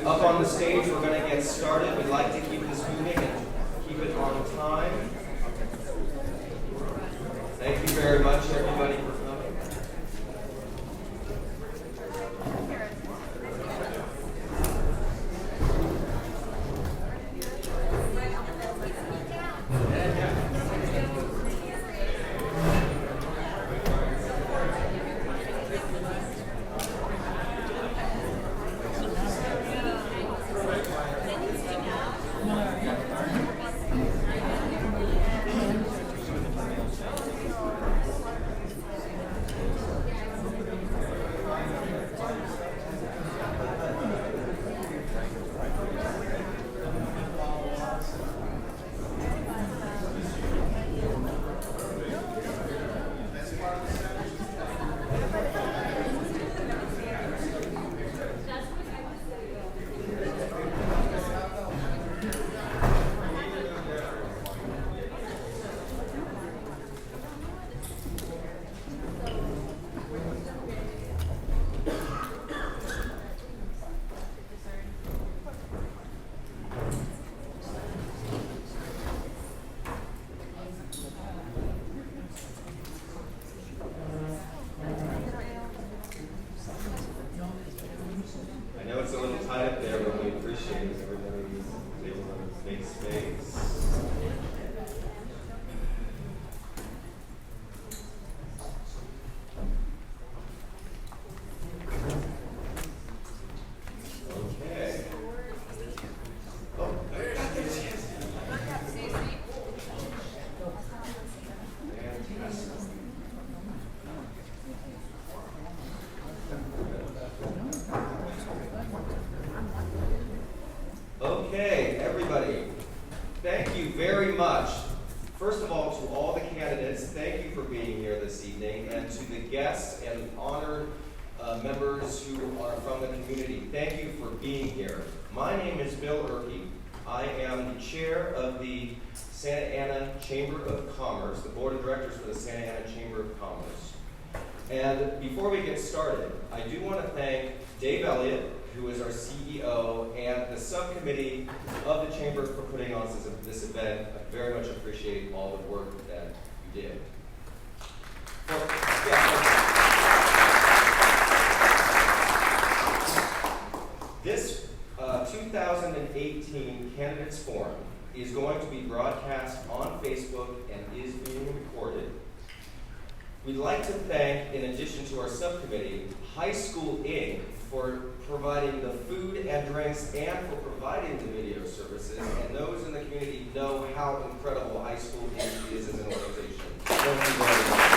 Up on the stage, we're going to get started. We'd like to keep this moving and keep it on time. Thank you very much, everybody, for coming. Okay, everybody, thank you very much. First of all, to all the candidates, thank you for being here this evening, and to the guests and honored members who are from the community, thank you for being here. My name is Bill Erke. I am the chair of the Santa Ana Chamber of Commerce, the board of directors for the Santa Ana Chamber of Commerce. And before we get started, I do want to thank Dave Elliott, who is our CEO, and the subcommittee of the Chamber for putting on this event. I very much appreciate all the work that you did. This 2018 Candidates Forum is going to be broadcast on Facebook and is being recorded. We'd like to thank, in addition to our subcommittee, High School Inc. for providing the food and drinks and for providing the video services. And those in the community know how incredible High School Inc. is as an organization. Thank you very much.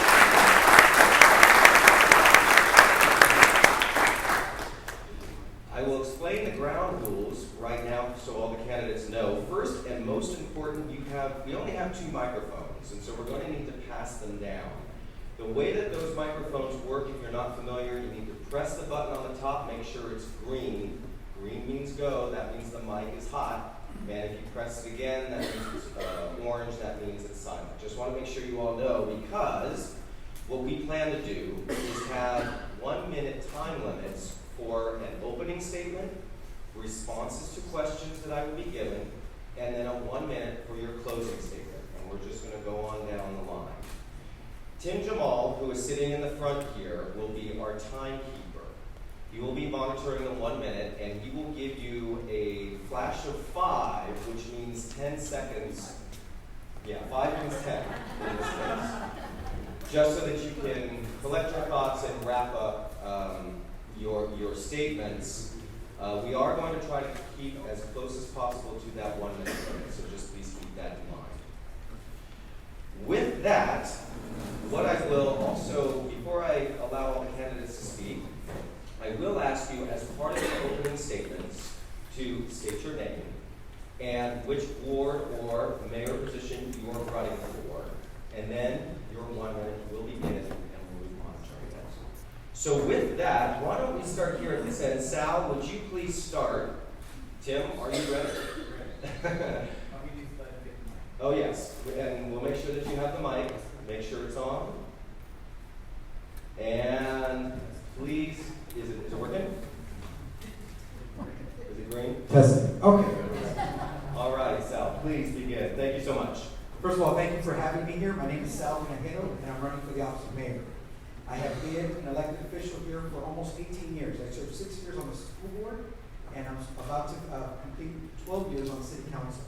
I will explain the ground rules right now so all the candidates know. First and most important, we only have 2 microphones, and so we're going to need to pass them down. The way that those microphones work, if you're not familiar, you need to press the button on the top, make sure it's green. Green means go, that means the mic is hot. And if you press it again, that means it's orange, that means it's silent. Just want to make sure you all know, because what we plan to do is have 1-minute time limits for an opening statement, responses to questions that I will be giving, and then a 1 minute for your closing statement. And we're just going to go on down the line. Tim Jamal, who is sitting in the front here, will be our timekeeper. He will be monitoring the 1 minute, and he will give you a flash of 5, which means 10 seconds. Yeah, 5 means 10 in this case. Just so that you can collect your thoughts and wrap up your statements. We are going to try to keep as close as possible to that 1 minute limit, so just please keep that in mind. With that, what I will also, before I allow all the candidates to speak, I will ask you, as part of the opening statements, to state your name and which ward or mayor position you are running for, and then your 1 minute will begin, and we'll be monitoring that. So with that, why don't we start here at this end? Sal, would you please start? Tim, are you ready? Oh yes, and we'll make sure that you have the mic. Make sure it's on. And please, is it working? Is it green? Testing. Okay. All right, Sal, please begin. Thank you so much. First of all, thank you for having me here. My name is Sal Pinajero, and I'm running for the office of mayor. I have been an elected official here for almost 18 years. I served 6 years on the school board, and I'm about to complete 12 years on the city council.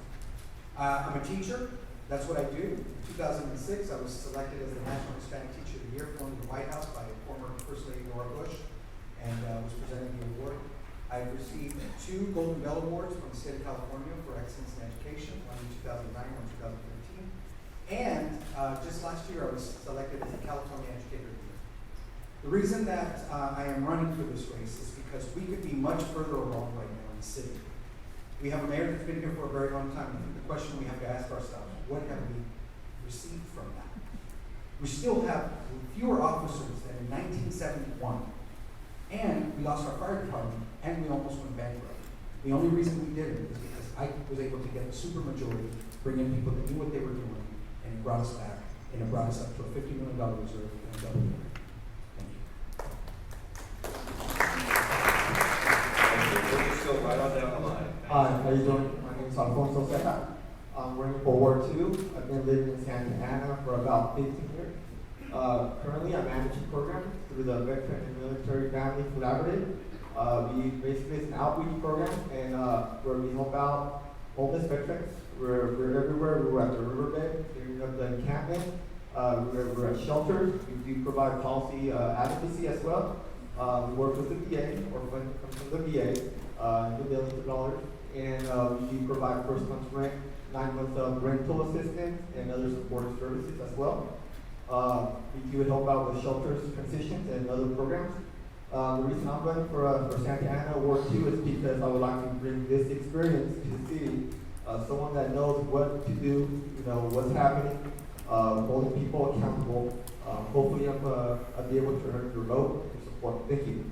I'm a teacher. That's what I do. In 2006, I was selected as the National Hispanic Teacher of the Year from the White House by former First Lady Laura Bush, and was presented the award. I've received 2 Golden Bell Awards from the state of California for excellence in education, one in 2009, one in 2015. And just last year, I was selected as the California Educator of the Year. The reason that I am running for this race is because we could be much further along right now in the city. We have a mayor that's been here for a very long time. I think the question we have to ask ourselves, what have we received from that? We still have fewer officers than in 1971. And we lost our fire department, and we almost went bankrupt. The only reason we did it is because I was able to get a supermajority, bring in people that knew what they were doing, and it brought us back, and it brought us up to a $50 million reserve and a double year. Thank you. We'll just go right on down the line. Hi, how you doing? My name is Alfonso Serra. I'm running for Ward 2. I've been living in Santa Ana for about 15 years. Currently, I manage a program through the Veteran and Military Family Collaborative. Basically, it's an outreach program, and where we help out homeless veterans. We're everywhere. We're at the riverbed, doing up the encampment. We're at shelters. We do provide policy advocacy as well. We work with the VA, or from the VA, in the billions of dollars, and we do provide first month's rent, 9 months of rental assistance, and other supportive services as well. We do help out with shelters, transitions, and other programs. The reason I'm running for Santa Ana Ward 2 is because I would like to bring this experience to the city. Someone that knows what to do, what's happening, holding people accountable. Hopefully I'll be able to earn your vote and support. Thank you.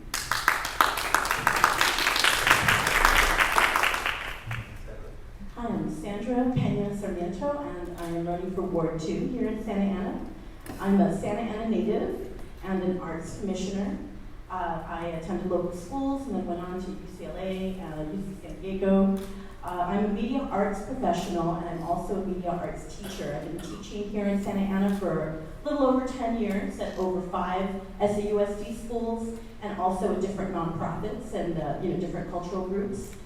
Hi, I'm Sandra Pena Sarmiento, and I am running for Ward 2 here in Santa Ana. I'm a Santa Ana native and an arts commissioner. I attended local schools and then went on to UCLA, UC San Diego. I'm a media arts professional, and I'm also a media arts teacher. I've been teaching here in Santa Ana for a little over 10 years at over 5 SAUSD schools, and also at different nonprofits and different cultural groups.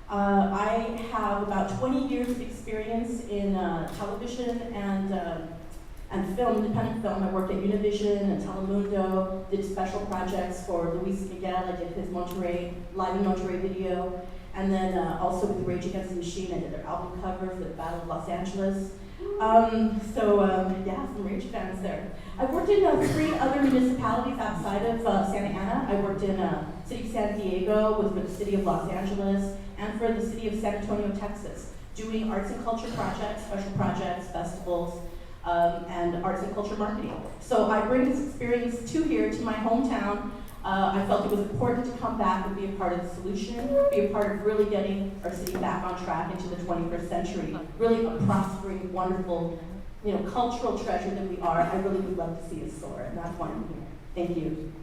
I have about 20 years of experience in television and film, independent film. I worked at Univision and Telemundo, did special projects for Luis Miguel. I did his Live in Monterey video. And then also with Rage Against the Machine, I did their album cover for the Battle of Los Angeles. Yeah, some Rage fans there. I've worked in 3 other municipalities outside of Santa Ana. I worked in City of San Diego, for the City of Los Angeles, and for the City of San Antonio, Texas, doing arts and culture projects, special projects, festivals, and arts and culture marketing. So I bring this experience here to my hometown. I felt it was important to come back and be a part of the solution, be a part of really getting our city back on track into the 21st century, really a prospering, wonderful, cultural treasure that we are. I really would love to see us soar, and that's why I'm here. Thank you.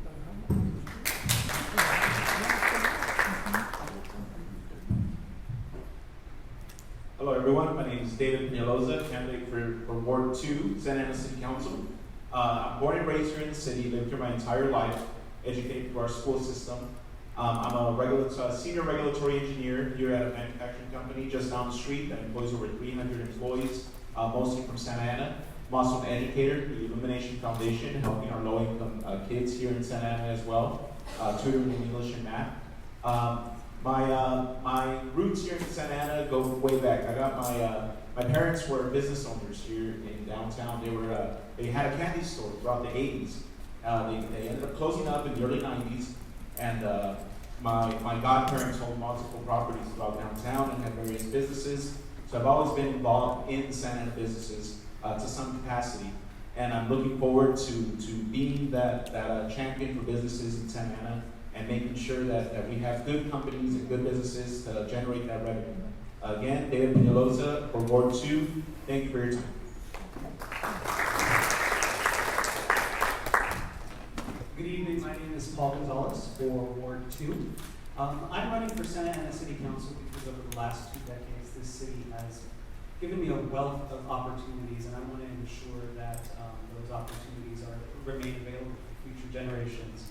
Hello everyone, my name is David Peñalosa, candidate for Ward 2, Santa Ana City Council. I'm born and raised here in the city, lived here my entire life, educated through our school system. I'm a senior regulatory engineer here at a manufacturing company just down the street that employs over 300 employees, mostly from Santa Ana. I'm also an educator, the Illumination Foundation, helping our low-income kids here in Santa Ana as well, tutoring in English and math. My roots here in Santa Ana go way back. I got my parents were business owners here in downtown. They had a candy store throughout the 80s. They ended up closing up in the early 90s, and my godparents owned multiple properties throughout downtown and had various businesses. So I've always been involved in Santa Ana businesses to some capacity, and I'm looking forward to being that champion for businesses in Santa Ana and making sure that we have good companies and good businesses to generate that revenue. Again, David Peñalosa for Ward 2. Thank you for your time. Good evening, my name is Paul Gonzalez for Ward 2. I'm running for Santa Ana City Council because over the last 2 decades, this city has given me a wealth of opportunities, and I want to ensure that those opportunities remain available for future generations.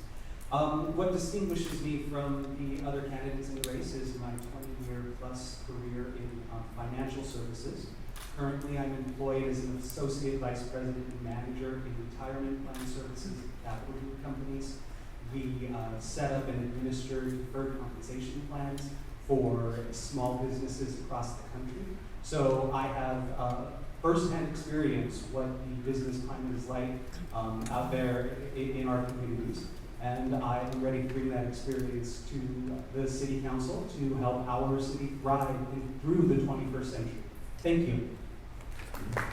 What distinguishes me from the other candidates in the race is my 20-year plus career in financial services. Currently, I'm employed as an associate vice president and manager in retirement plan services at capital group companies. We set up and administer deferred compensation plans for small businesses across the country. So I have firsthand experience what the business climate is like out there in our communities. And I am ready to bring that experience to the City Council to help our city thrive through the 21st century. Thank you. Good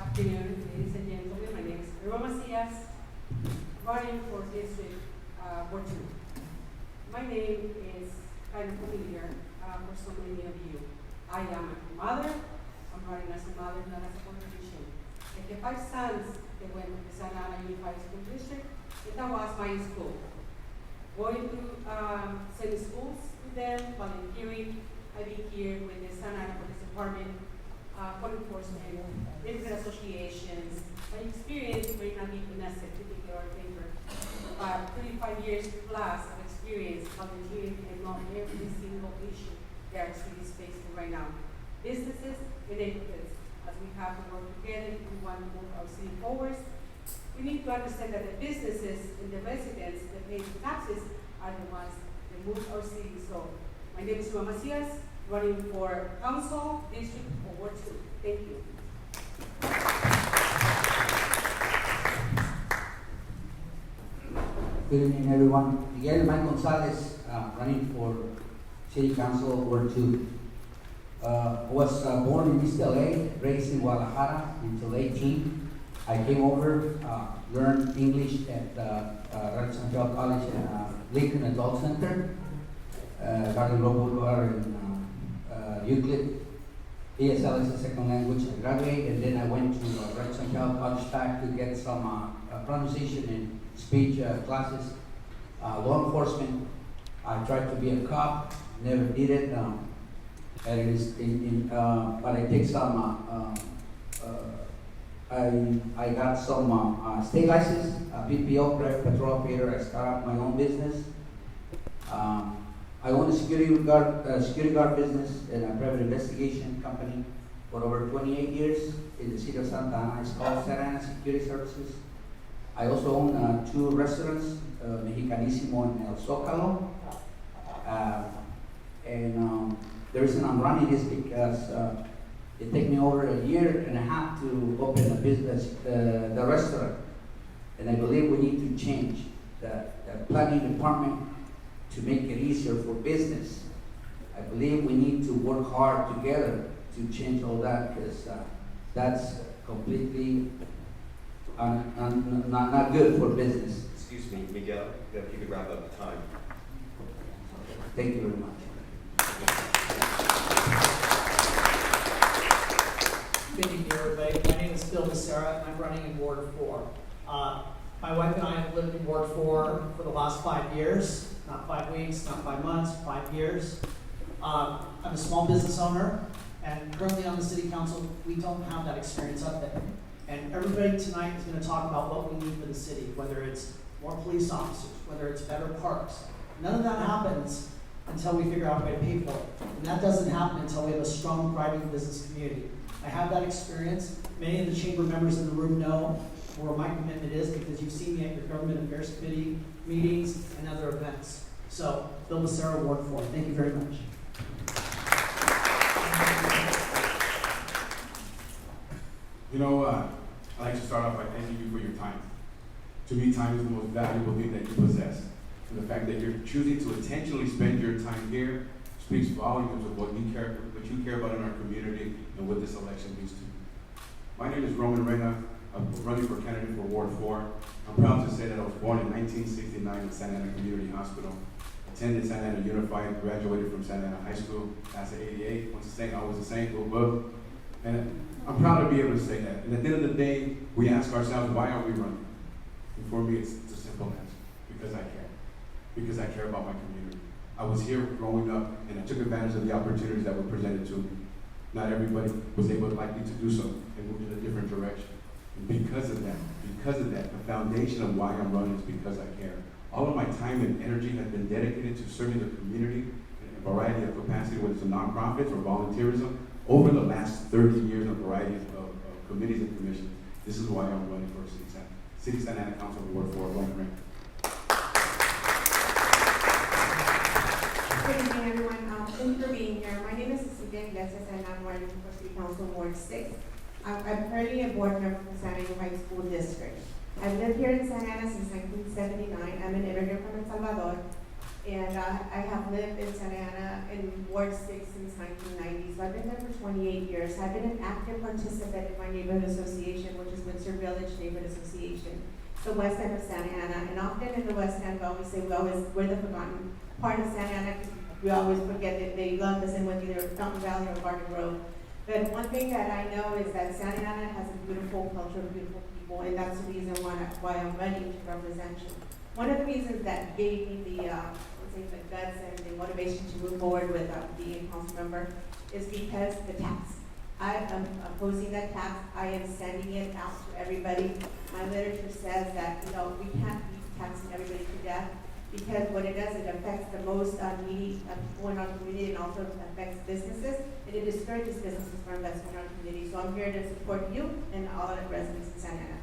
afternoon, ladies and gentlemen. My name is Roma Macias, running for District Ward 2. My name is kind of familiar for so many of you. I am a mother. I'm running as a mother, not as a politician. I have 5 sons that went to the Santa Ana Unified School District, and that was my school. Going to semi schools with them, volunteering. I've been here with the Santa Ana Police Department, code enforcement, neighborhood associations. My experience may not be in a certificate or paper, but 35 years plus of experience volunteering and on every single issue that our city is facing right now. Businesses and neighborhoods, as we have to work together if we want to move our city forward. We need to understand that the businesses and the residents that pay the taxes are the ones that move our city. So my name is Roma Macias, running for Council, District of Ward 2. Thank you. Good evening, everyone. Miguel Mike Gonzalez, running for City Council Ward 2. Was born in East LA, raised in Guadalajara until 18. I came over, learned English at Rancho College and Lincoln Adult Center. Got enrolled in Euclid. ESL is a second language. I graduated, and then I went to Rancho College back to get some pronunciation and speech classes. Law enforcement. I tried to be a cop, never did it. But I take some. I got some state license, PPO, private patrol operator. I started my own business. I own a security guard business and a private investigation company for over 28 years in the city of Santa Ana. It's called Santa Ana Security Services. I also own 2 restaurants, Mexicanísimo and El Zócalo. The reason I'm running is because it took me over a year and a half to open a business, the restaurant. And I believe we need to change the planning department to make it easier for business. I believe we need to work hard together to change all that, because that's completely not good for business. Excuse me, Miguel, if you could wrap up the time. Thank you very much. Good evening, everybody. My name is Phil Becerra, and I'm running in Ward 4. My wife and I have lived in Ward 4 for the last 5 years. Not 5 weeks, not 5 months, 5 years. I'm a small business owner, and currently on the City Council, we don't have that experience up there. And everybody tonight is going to talk about what we need for the city, whether it's more police officers, whether it's better parks. None of that happens until we figure out a way to pay for it. And that doesn't happen until we have a strong, thriving business community. I have that experience. Many of the chamber members in the room know where my commitment is, because you've seen me at your Government Affairs Committee meetings and other events. So, Bill Becerra, Ward 4. Thank you very much. You know, I'd like to start off by thanking you for your time. To me, time is the most valuable thing that you possess. And the fact that you're choosing to intentionally spend your time here speaks volumes of what you care about in our community and what this election means to you. My name is Roman Reyna. I'm running for candidate for Ward 4. I'm proud to say that I was born in 1969 in Santa Ana Community Hospital. Attended Santa Ana Unified, graduated from Santa Ana High School, class of '88. Once a Saint, always a Saint, go above. And I'm proud to be able to say that. And at the end of the day, we ask ourselves, why are we running? And for me, it's a simple answer. because I care. Because I care about my community. I was here growing up, and I took advantage of the opportunities that were presented to me. Not everybody was able likely to do so and move in a different direction. And because of that, the foundation of why I'm running is because I care. All of my time and energy has been dedicated to serving the community in a variety of capacity, whether it's a nonprofit or volunteerism, over the last 30 years in a variety of committees and commissions. This is why I'm running for City of Santa Ana Council Ward 4, Roman Reigns. Good evening, everyone. Thank you for being here. My name is Cecilia Iglesias, and I'm running for City Council Ward 6. I'm currently a board member for Santa Ana High School District. I've lived here in Santa Ana since 1979. I'm an immigrant from El Salvador, and I have lived in Santa Ana in Ward 6 since 1990. So I've been there for 28 years. I've been an active participant in my neighborhood association, which is Windsor Village Neighborhood Association. It's the west end of Santa Ana, and often in the west end, we always say we're the forgotten part of Santa Ana. We always forget that they loved us and went either Fountain Valley or Garden Grove. But one thing that I know is that Santa Ana has a beautiful culture, beautiful people, and that's the reason why I'm running to represent you. One of the reasons that gave me the guts and the motivation to move forward with being a council member is because the tax. I am opposing that tax. I am sending it out to everybody. My literature says that we can't be taxing everybody to death, because what it does, it affects the most needy people in our community, and also affects businesses, and it discourages businesses from investing in our community. So I'm here to support you and all the residents in Santa Ana.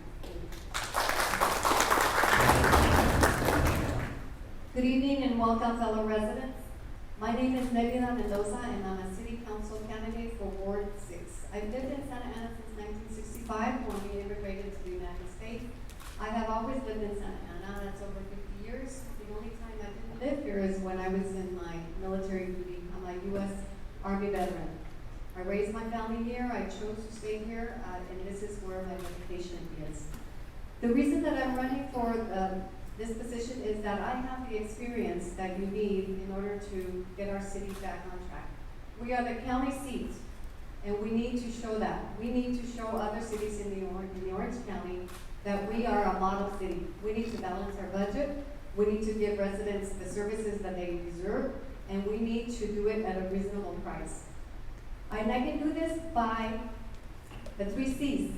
Good evening and welcome, fellow residents. My name is Melina Mendoza, and I'm a city council candidate for Ward 6. I've lived in Santa Ana since 1965, when we immigrated to the United States. I have always lived in Santa Ana. That's over 50 years. The only time I didn't live here is when I was in my military duty. I'm a U.S. Army veteran. I raised my family here. I chose to stay here, and this is where my education is. The reason that I'm running for this position is that I have the experience that you need in order to get our city back on track. We are the county seat, and we need to show that. We need to show other cities in the Orange County that we are a model city. We need to balance our budget. We need to give residents the services that they deserve, and we need to do it at a reasonable price. And I can do this by the 3 C's,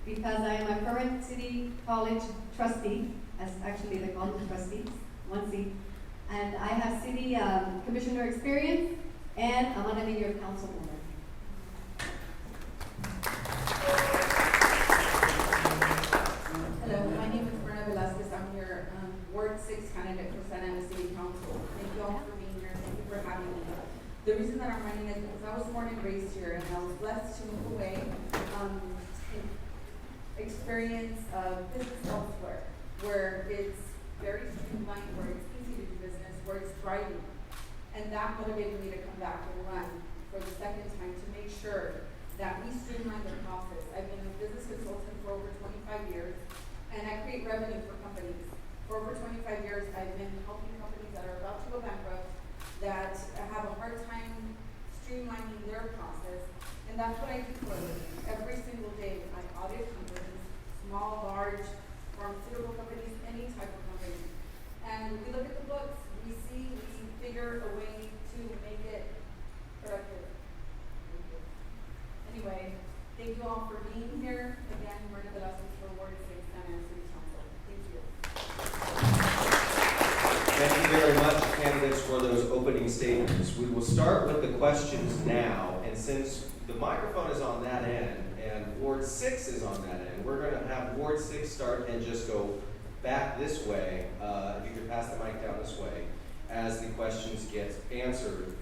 because I am a current city college trustee, as actually they call them trustees, 1 C, and I have city commissioner experience, and I'm going to be your councilwoman. Hello, my name is Berna Velasquez. I'm your Ward 6 candidate for Santa Ana City Council. Thank you all for being here. Thank you for having me. The reason that I'm running is because I was born and raised here, and I was blessed to move away, experience business elsewhere, where it's very streamlined, where it's easy to do business, where it's thriving. And that motivated me to come back and run for the second time to make sure that we streamline the process. I've been a business consultant for over 25 years, and I create revenue for companies. For over 25 years, I've been helping companies that are about to go bankrupt, that have a hard time streamlining their process, and that's what I do for a living. Every single day, I audit companies, small, large, pharmaceutical companies, any type of company. And we look at the books, we figure a way to make it productive. Anyway, thank you all for being here. Again, Marta Velasquez for Ward 6 Santa Ana City Council. Thank you. Thank you very much, candidates, for those opening statements. We will start with the questions now, and since the microphone is on that end and Ward 6 is on that end, we're going to have Ward 6 start and just go back this way. If you could pass the mic down this way as the questions get answered.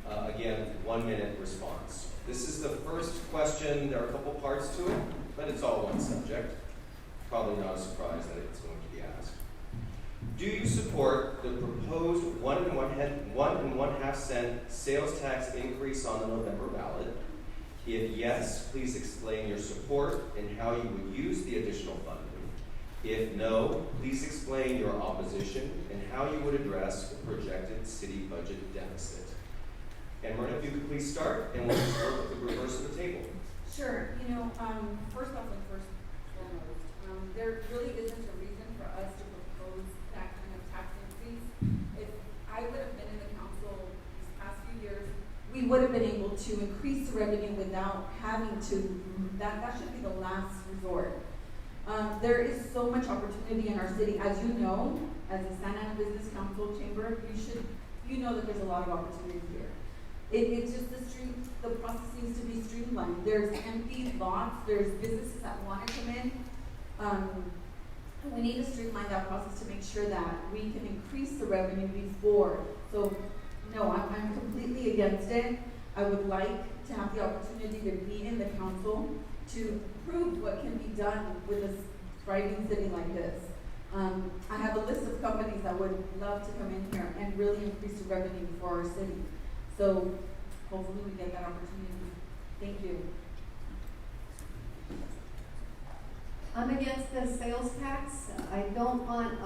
Again, 1 minute response. This is the first question. There are a couple parts to it, but it's all one subject. Probably not a surprise that it's going to be asked. Do you support the proposed 1 1/2 cent sales tax increase on the November ballot? If yes, please explain your support and how you would use the additional funding. If no, please explain your opposition and how you would address the projected city budget deficit. And Myrna, if you could please start, and we'll start with the reverse of the table. Sure. First off and foremost, there really isn't a reason for us to propose that kind of tax to increase the revenue without having to, that should be the last resort. There is so much opportunity in our city. As you know, as a Santa Ana Business Council Chamber, you know that there's a lot of opportunity here. It's just the process needs to be streamlined. There's empty lots, there's businesses that want to come in. We need to streamline that process to make sure that we can increase the revenue before. So, no, I'm completely against it. I would like to have the opportunity to be in the council to prove what can be done with a thriving city like this. I have a list of companies that would love to come in here and really increase the revenue for our city. So hopefully we get that opportunity. Thank you. I'm against the sales tax. I don't want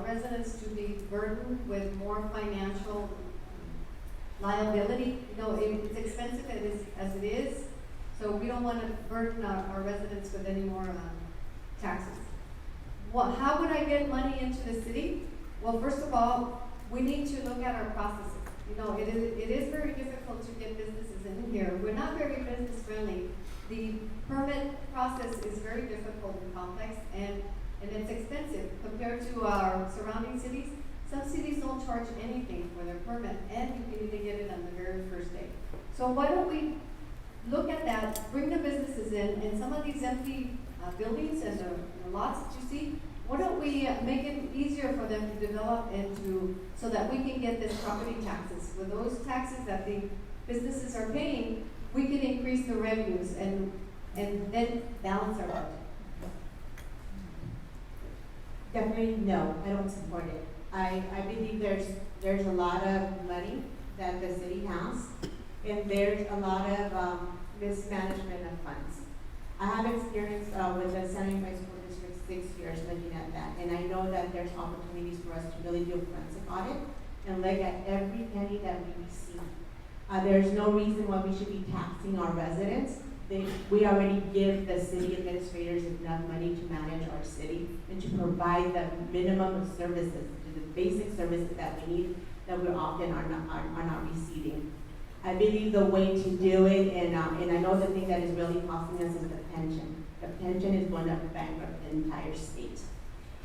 residents to be burdened with more financial liability. You know, it's expensive as it is, so we don't want to burden our residents with any more taxes. Well, how would I get money into the city? Well, first of all, we need to look at our processes. You know, it is very difficult to get businesses in here. We're not very business friendly. The permit process is very difficult and complex, and it's expensive compared to our surrounding cities. Some cities don't charge anything for their permit, and you can even get it on the very first day. So why don't we look at that, bring the businesses in, and some of these empty buildings and the lots that you see, why don't we make it easier for them to develop and so that we can get this property taxes. With those taxes that the businesses are paying, we can increase the revenues and then balance our budget. Definitely no, I don't support it. I believe there's a lot of money that the city has, and there's a lot of mismanagement of funds. I have experience with the San Ana School District 6 years looking at that, and I know that there's opportunities for us to really do a forensic audit and look at every penny that we receive. There's no reason why we should be taxing our residents. We already give the city administrators enough money to manage our city and to provide the minimum of services, the basic services that we need that we often are not receiving. I believe the way to do it, and I know the thing that is really costing us is the pension. The pension is going to bankrupt the entire state.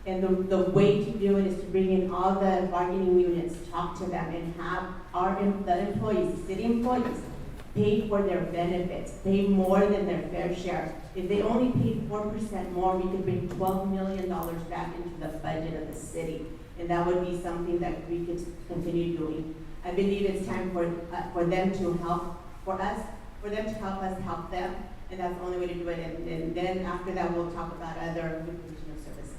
And the way to do it is to bring in all the bargaining units, talk to them, and have the employees, city employees, pay for their benefits, pay more than their fair share. If they only paid 4% more, we could bring $12 million back into the budget of the city. And that would be something that we could continue doing. I believe it's time for them to help, for them to help us help them. And that's the only way to do it. And then after that, we'll talk about other provision of services.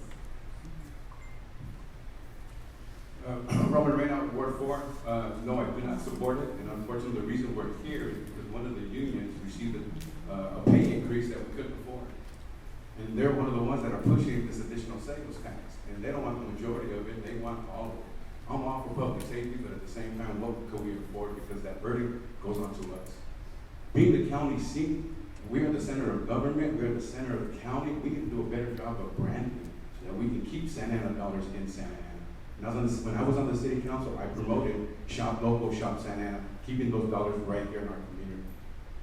Robert Reyna, Ward 4. No, I do not support it, and unfortunately the reason we're here is because one of the unions received a pay increase that we couldn't afford. And they're one of the ones that are pushing this additional sales tax, and they don't want the majority of it, they want all of it. I'm all for public safety, but at the same time, what could we afford, because that burden goes on to us. Being the county seat, we're the center of government, we're the center of the county, we can do a better job of branding so that we can keep Santa Ana dollars in Santa Ana. When I was on the city council, I promoted Shop Local, Shop Santa Ana, keeping those dollars right here in our community.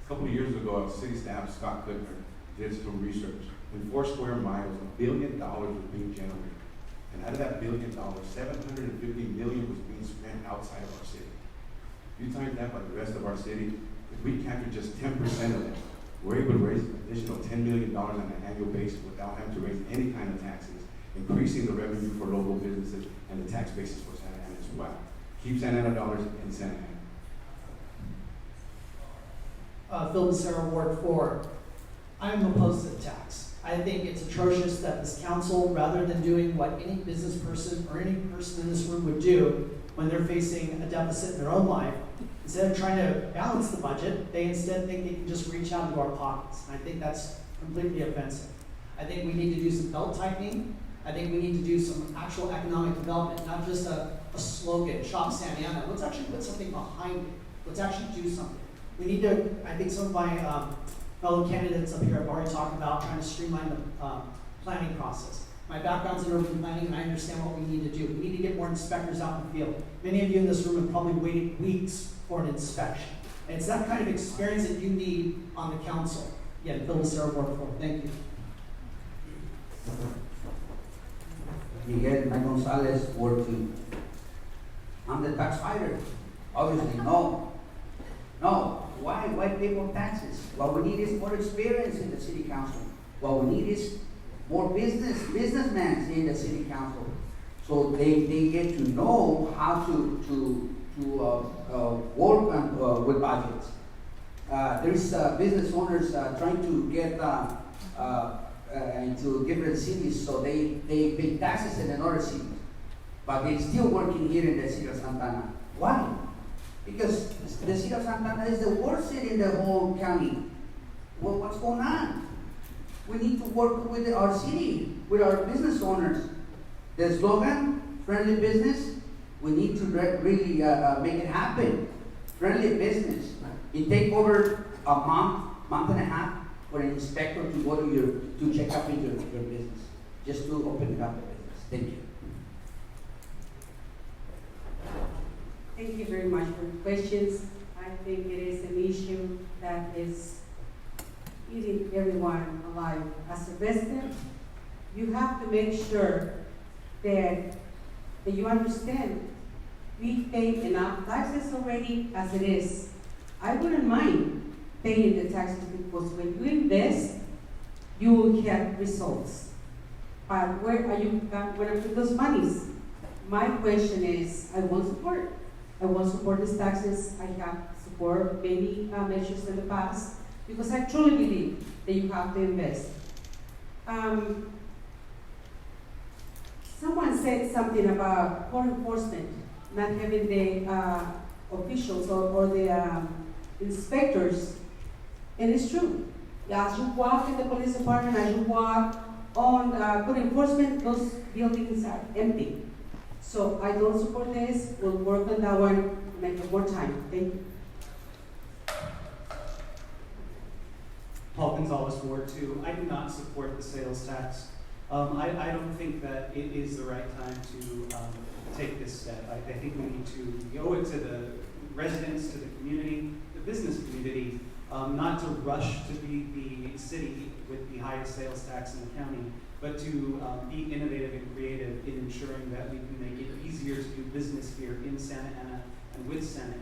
A couple of years ago, city staff, Scott Kuttner, did some research. In 4 square miles, $1 billion was being generated. And out of that $1 billion, $750 million was being spent outside of our city. If you times that by the rest of our city, if we capture just 10% of it, we're able to raise an additional $10 million on an annual basis without having to raise any kind of taxes, increasing the revenue for local businesses and the tax basis for Santa Ana as well. Keep Santa Ana dollars in Santa Ana. Phil Becerra, Ward 4. I'm opposed to the tax. I think it's atrocious that this council, rather than doing what any business person or any person in this room would do when they're facing a deficit in their own life, instead of trying to balance the budget, they instead think they can just reach out into our pockets. And I think that's completely offensive. I think we need to do some belt tightening. I think we need to do some actual economic development, not just a slogan, Shop Santa Ana. Let's actually put something behind it. Let's actually do something. We need to, I think some of my fellow candidates up here have already talked about trying to streamline the planning process. My background's in urban planning, and I understand what we need to do. We need to get more inspectors out in the field. Many of you in this room have probably waited weeks for an inspection, And it's that kind of experience that you need on the council. Again, Phil Becerra, Ward 4. Thank you. Miguel Gonzalez, Ward 2. I'm the tax fighter. Obviously, no. No. Why pay more taxes? What we need is more experience in the city council. What we need is more businessmen in the city council. So they get to know how to work on, with budgets. There's business owners trying to get into different cities, so they pay taxes in another city, but they're still working here in the city of Santa Ana. Why? Because the city of Santa Ana is the worst city in the whole county. Well, what's going on? We need to work with our city, with our business owners. The slogan, friendly business, we need to really make it happen. Friendly business. It takes over a month and a half for an inspector to go to check up into your business, just to open it up the business. Thank you. Thank you very much for the questions. I think it is an issue that is eating everyone alive. As a resident, you have to make sure that you understand we pay enough taxes already as it is. I wouldn't mind paying the taxes because when you invest, you will get results. But where are you going to put those monies? My question is, I will support these taxes. I have support many measures in the past because I truly believe that you have to invest. Someone said something about law enforcement not having the officials or the inspectors, and it's true. As you walk in the police department, as you walk on code enforcement, those buildings are empty. So I don't support this. We'll work on that one and make more time. Thank you. Paul Gonzalez, Ward 2. I do not support the sales tax. I don't think that it is the right time to take this step. I think we need to owe it to the residents, to the community, the business community, not to rush to be the city with the highest sales tax in the county, but to be innovative and creative in ensuring that we can make it easier to do business here in Santa Ana and with Santa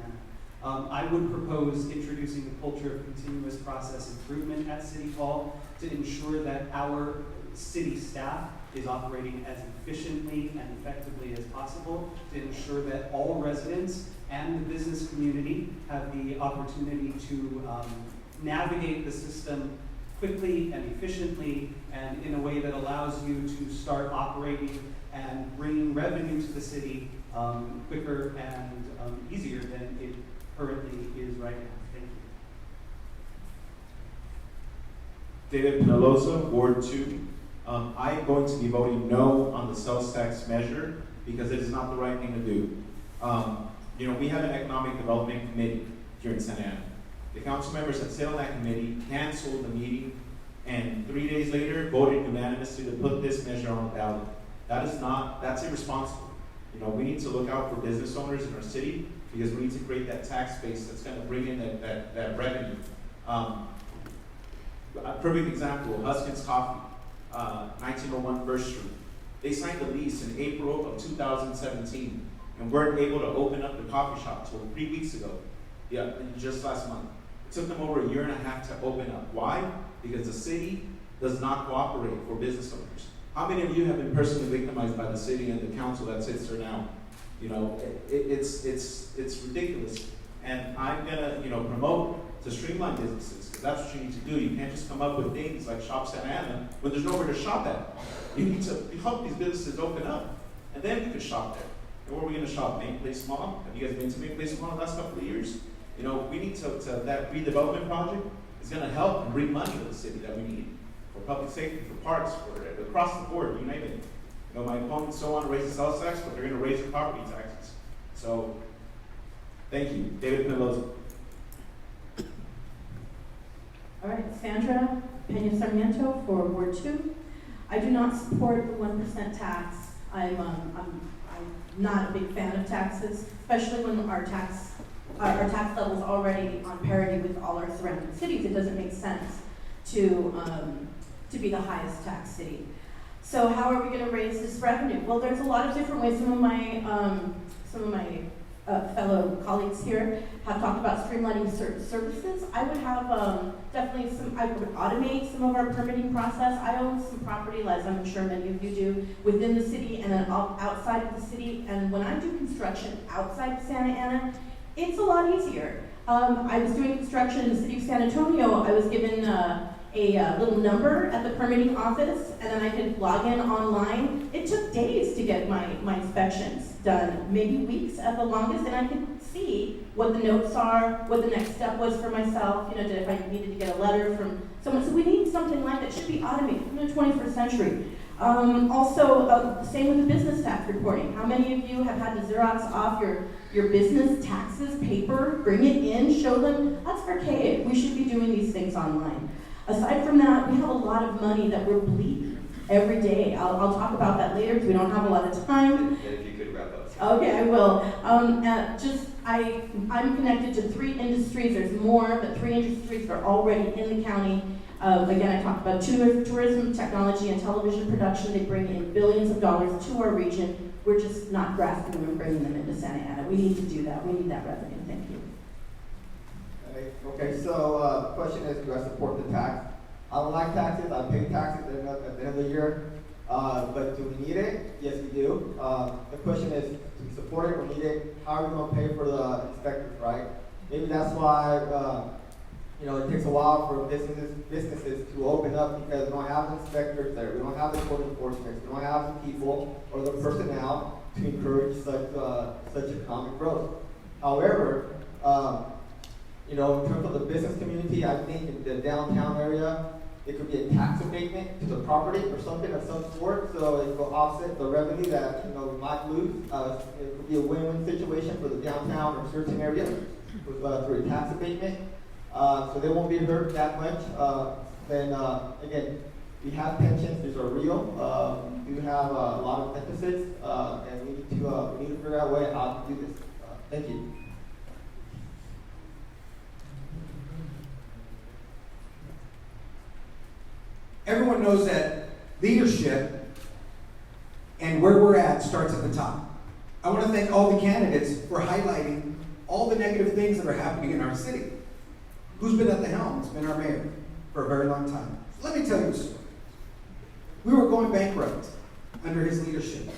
Ana. I would propose introducing a culture of continuous process improvement at City Hall to ensure that our city staff is operating as efficiently and effectively as possible, to ensure that all residents and the business community have the opportunity to navigate the system quickly and efficiently and in a way that allows you to start operating and bringing revenue to the city quicker and easier than it currently is right now. Thank you. David Penalosa, Ward 2. I'm going to be voting no on the sales tax measure because it is not the right thing to do. We have an economic development committee here in Santa Ana. The council members that sit on that committee canceled the meeting and 3 days later voted unanimously to put this measure on the ballot. That's irresponsible. We need to look out for business owners in our city because we need to create that tax base that's going to bring in that revenue. A perfect example, Huskins Coffee, 1901 First Street. They signed the lease in April of 2017 and weren't able to open up the coffee shop until 3 weeks ago. Yeah, just last month. It took them over 1.5 years to open up. Why? Because the city does not cooperate for business owners. How many of you have been personally victimized by the city and the council that sits there now? It's ridiculous. And I'm gonna, promote to streamline businesses, because that's what you need to do. You can't just come up with things like Shop Santa Ana when there's nowhere to shop at. You need to help these businesses open up, and then you can shop there. And where are we gonna shop? Main Place Mall? Have you guys been to Main Place Mall the last couple of years? We need to that redevelopment project is gonna help and bring money to the city that we need for public safety, for parks, for across the board, you name it. My opponents don't want to raise the sales tax, but they're gonna raise the property taxes. So, thank you. David Penalosa. All right, Sandra Pena Sarmiento for Ward 2. I do not support the 1% tax. I'm not a big fan of taxes, especially when our tax our tax level's already on parity with all our surrounding cities. It doesn't make sense to be the highest tax city. So how are we going to raise this revenue? Well, there's a lot of different ways. Some of my fellow colleagues here have talked about streamlining certain services. I would have definitely I would automate some of our permitting process. I own some property, as I'm sure many of you do, within the city and then outside of the city. And when I do construction outside of Santa Ana, it's a lot easier. I was doing construction in the city of San Antonio. I was given a little number at the permitting office, and then I could log in online. It took days to get my inspections done, maybe weeks at the longest, and I could see what the notes are, what the next step was for myself, if I needed to get a letter from someone. So we need something like that. It should be automated in the 21st century. Also, same with the business tax reporting. How many of you have had to Xerox off your business taxes paper, bring it in, show them? That's archaic. We should be doing these things online. Aside from that, we have a lot of money that we're bleeding every day. I'll talk about that later because we don't have a lot of time. And if you could wrap up. Okay, I will. I'm connected to 3 industries. There's more, but 3 industries that are already in the county. Again, I talked about tourism, technology, and television production. They bring in billions of dollars to our region. We're just not grasping them and bringing them into Santa Ana. We need to do that. We need that revenue. Thank you. Okay, so question is, do I support the tax? I don't like taxes. I pay taxes at the end of the year. But do we need it? Yes, we do. The question is, do we support it or need it? How are we going to pay for the inspectors, right? Maybe that's why it takes a while for businesses to open up because we don't have the inspectors there. We don't have the code enforcement. We don't have the people or the personnel to encourage such economic growth. However, in terms of the business community, I think in the downtown area, it could be a tax abatement to the property or something of some sort, so it will offset the revenue that we might lose. It could be a win-win situation for the downtown or certain areas through a tax abatement, so they won't be hurt that much. Then again, we have pensions; these are real. We do have a lot of deficits, and we need to figure out a way how to do this. Thank you. Everyone knows that leadership and where we're at starts at the top. I want to thank all the candidates for highlighting all the negative things that are happening in our city. Who's been at the helm? It's been our mayor for a very long time. Let me tell you a story. We were going bankrupt under his leadership.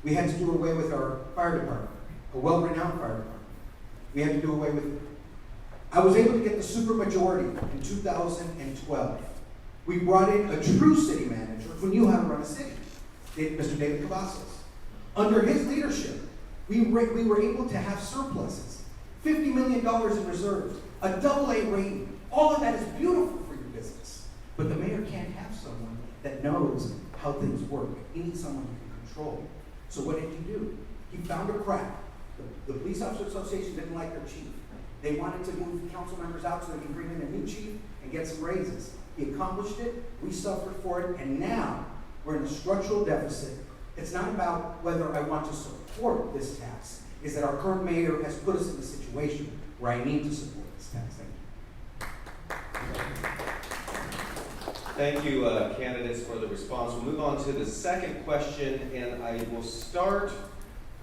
We had to do away with our fire department, a well-renowned fire department. We had to do away with it. I was able to get the supermajority in 2012. We brought in a true city manager who knew how to run a city, Mr. David Cavazos. Under his leadership, we were able to have surpluses, $50 million in reserves, a AA rating. All of that is beautiful for your business. But the mayor can't have someone that knows how things work. He needs someone who can control. So what did he do? He found a crack. The Police Officer Association didn't like their chief. They wanted to move council members out so they could bring in a new chief and get some raises. He accomplished it, we suffered for it, and now we're in a structural deficit. It's not about whether I want to support this tax. It's that our current mayor has put us in a situation where I need to support this tax. Thank you, candidates, for the response. We'll move on to the second question, and I will start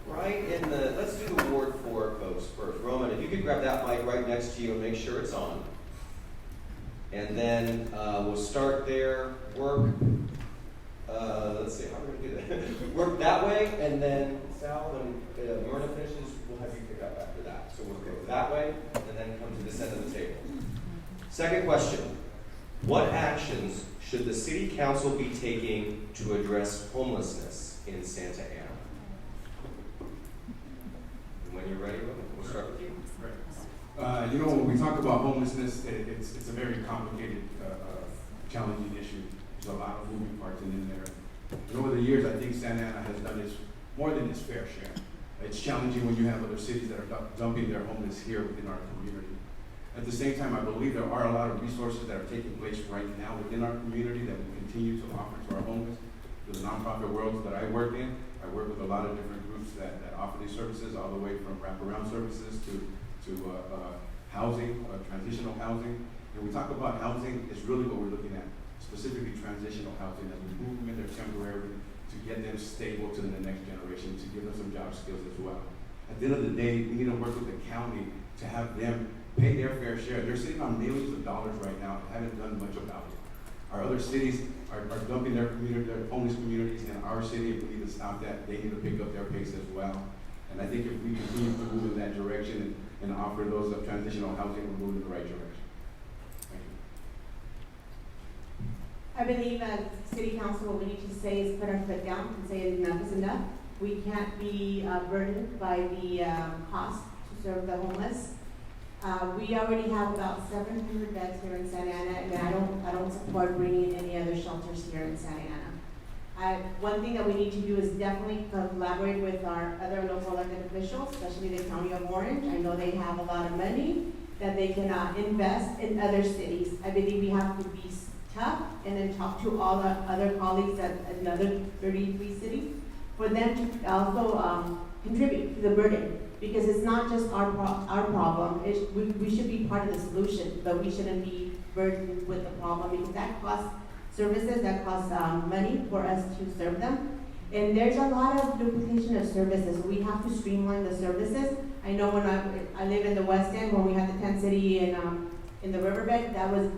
right in let's do the Ward 4 folks first. Roman, if you could grab that mic right next to you and make sure it's on. And then we'll start there, let's see, how are we going to do that? Work that way, and then Sal, when Myrna finishes, we'll have you pick up after that. So we'll go that way, and then come to this end of the table. Second question, what actions should the City Council be taking to address homelessness in Santa Ana? And when you're ready, Roman, we'll start with you. When we talk about homelessness, it's a very complicated, challenging issue. There's a lot of moving parts in there. And over the years, I think Santa Ana has done more than its fair share. It's challenging when you have other cities that are dumping their homeless here within our community. At the same time, I believe there are a lot of resources that are taking place right now within our community that we continue to offer to our homeless. The nonprofit worlds that I work in, I work with a lot of different groups that offer these services, all the way from wraparound services to housing, transitional housing. And we talk about housing, it's really what we're looking at, specifically transitional housing, as we move them in there temporarily to get them stable to the next generation, to give them some job skills as well. At the end of the day, we need to work with the county to have them pay their fair share. They're sitting on millions of dollars right now and haven't done much about it. Our other cities are dumping their homeless communities in our city. If we need to stop that, they need to pick up their pace as well. And I think if we continue to move in that direction and offer those transitional housing, we're moving in the right direction. Thank you. I believe as city council, what we need to say is put our foot down and say enough is enough. We can't be burdened by the cost to serve the homeless. We already have about 700 beds here in Santa Ana, and I don't support bringing any other shelters here in Santa Ana. One thing that we need to do is definitely collaborate with our other local elected officials, especially the County of Orange. I know they have a lot of money that they can invest in other cities. I believe we have to be tough and then talk to all the other colleagues at another 33 cities for them to also contribute to the burden. Because it's not just our problem. We should be part of the solution, but we shouldn't be burdened with the problem, because that costs services, that costs money for us to serve them. And there's a lot of duplication of services. We have to streamline the services. I know when I live in the West End, when we had the tent city in the riverbed,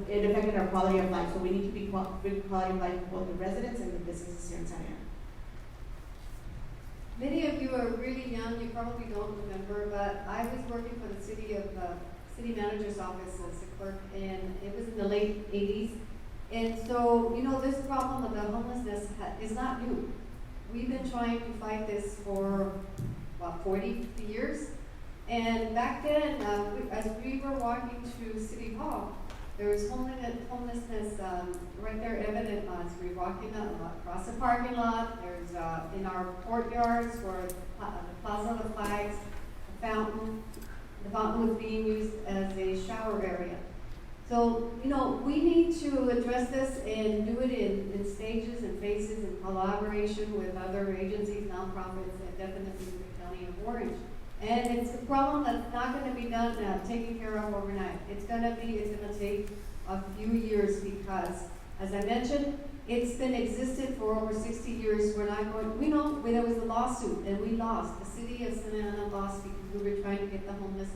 it affected our quality of life. So we need to be good quality of life for both the residents and the businesses here in Santa Ana. Many of you are really young, you probably don't remember, but I was working for the city manager's office as a clerk, and it was in the late 80s. And so, this problem of the homelessness is not new. We've been trying to fight this for, 40 years. And back then, as we were walking to City Hall, there was homelessness right there evident as we were walking across the parking lot. There's in our courtyards where the Plaza of the Flags, the fountain was being used as a shower area. So, we need to address this and do it in stages and phases in collaboration with other agencies, nonprofits, and definitely the County of Orange. And it's a problem that's not going to be done taken care of overnight. It's going to take a few years because, as I mentioned, it's been existed for over 60 years. We know there was a lawsuit and we lost. The city of Santa Ana lost because we were trying to get the homeless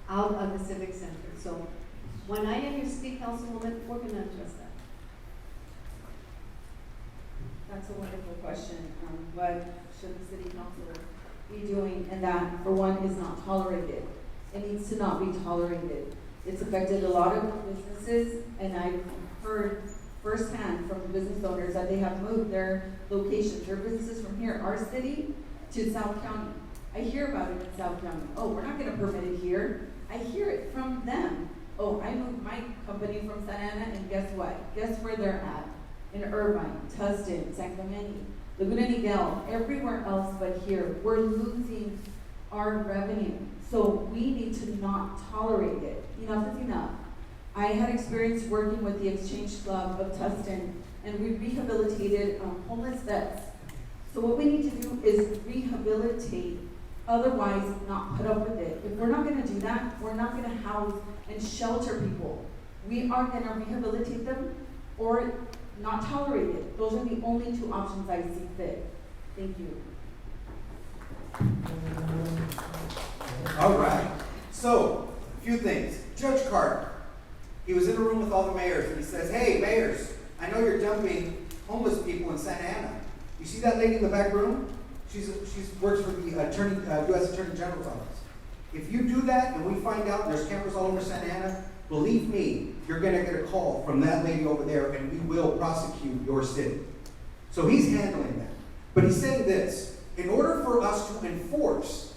out of the civic center. So when I am your city councilwoman, we're going to address that. That's a wonderful question. What should the city council be doing? And that, for one, is not tolerated. It needs to not be tolerated. It's affected a lot of businesses, and I've heard firsthand from business owners that they have moved their locations, their businesses from here, our city, to South County. I hear about it in South County. Oh, we're not going to permit it here. I hear it from them. Oh, I moved my company from Santa Ana, and guess what? Guess where they're at? In Irvine, Tustin, San Clemente, Laguna Niguel, everywhere else but here. We're losing our revenue. So we need to not tolerate it. Enough is enough. I had experience working with the Exchange Club of Tustin, and we rehabilitated homeless vets. So what we need to do is rehabilitate, otherwise not put up with it. If we're not going to do that, we're not going to house and shelter people. We are going to rehabilitate them or not tolerate it. Those are the only two options I see fit. Thank you. All right. So, a few things. Judge Carter, he was in a room with all the mayors, and he says, "Hey, mayors, I know you're dumping homeless people in Santa Ana. You see that lady in the back room? She works for the U.S. Attorney General's office. If you do that, and we find out there's cameras all over Santa Ana, believe me, you're going to get a call from that lady over there, and we will prosecute your city." So he's handling that. But he's saying this: in order for us to enforce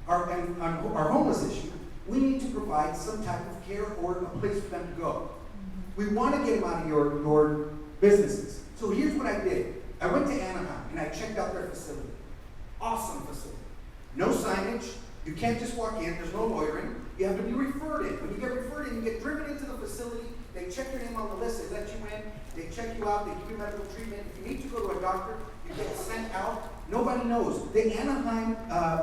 our homeless issue, we need to provide some type of care or a place for them to go. We want to get them out of your businesses. So here's what I did. I went to Anaheim and I checked out their facility. Awesome facility. No signage. You can't just walk in. There's no lawyering. You have to be referred in. When you get referred in, you get driven into the facility. They check your name on the list. They let you in. They check you out. They give you medical treatment. If you need to go to a doctor, you get sent out. Nobody knows. The Anaheim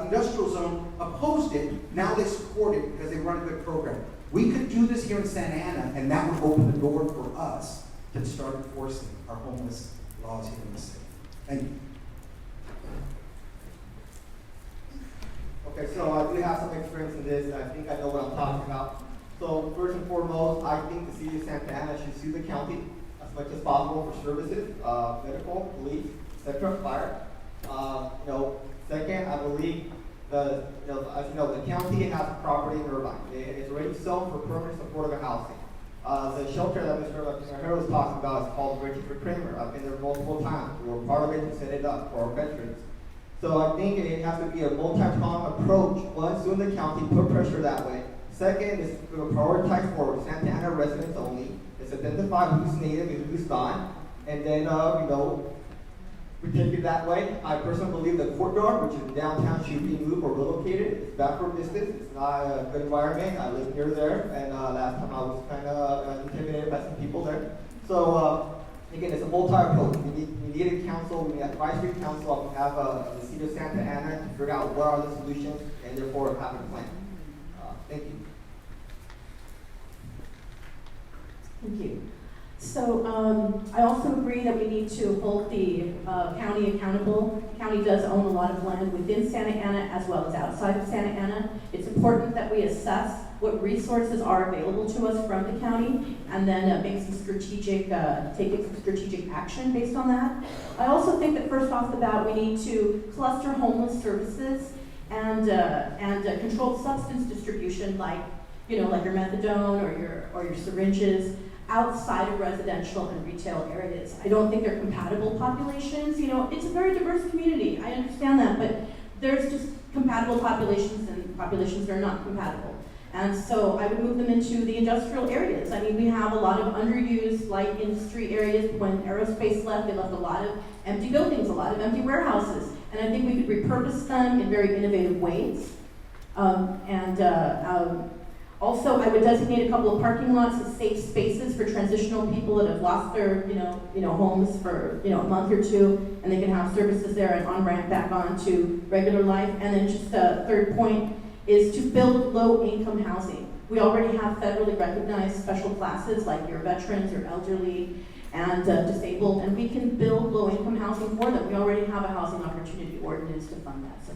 Industrial Zone opposed it. Now they support it because they run a good program. We could do this here in Santa Ana, and that would open the door for us to start enforcing our homeless laws here in the state. Thank you. Okay, so I do have some experience in this. I think I know what I'm talking about. So first and foremost, I think the city of Santa Ana should sue the county as much as possible for services, medical, police, etc., fire. Second, I believe as you know, the county has property in Irvine. It's already zoned for permanent supportive housing. The shelter that Mr. Harrell was talking about is called Richard Kramer. I've been there multiple times. We were part of it to set it up for our veterans. So I think it has to be a multi-pronged approach. One, sue the county, put pressure that way. Second is to prioritize for Santa Ana residents only. It's identify who's native and who's not. And then, we take it that way. I personally believe the courtyard, which is downtown, should be moved or relocated. It's backward distance. It's not a good environment. I live near there, and last time I was kind of intimidated by some people there. So again, it's a multi-approach. We need a council. We need an advisory council. We have the city of Santa Ana to figure out what are the solutions, and therefore have a plan. Thank you. Thank you. So I also agree that we need to hold the county accountable. The county does own a lot of land within Santa Ana as well as outside of Santa Ana. It's important that we assess what resources are available to us from the county and then make some strategic, take some strategic action based on that. I also think that first off the bat, we need to cluster homeless services and controlled substance distribution like your methadone or your syringes outside of residential and retail areas. I don't think they're compatible populations. It's a very diverse community. I understand that, but there's just compatible populations and populations that are not compatible. And so I would move them into the industrial areas. I mean, we have a lot of underused light industry areas. When aerospace left, they left a lot of empty buildings, a lot of empty warehouses. And I think we could repurpose them in very innovative ways. Also, I would designate a couple of parking lots as safe spaces for transitional people that have lost their, homes for, a month or two, and they can have services there and on-ramp back onto regular life. And then just a third point is to build low-income housing. We already have federally recognized special classes like your veterans, your elderly, and disabled, and we can build low-income housing for them. We already have a housing opportunity ordinance to fund that. So.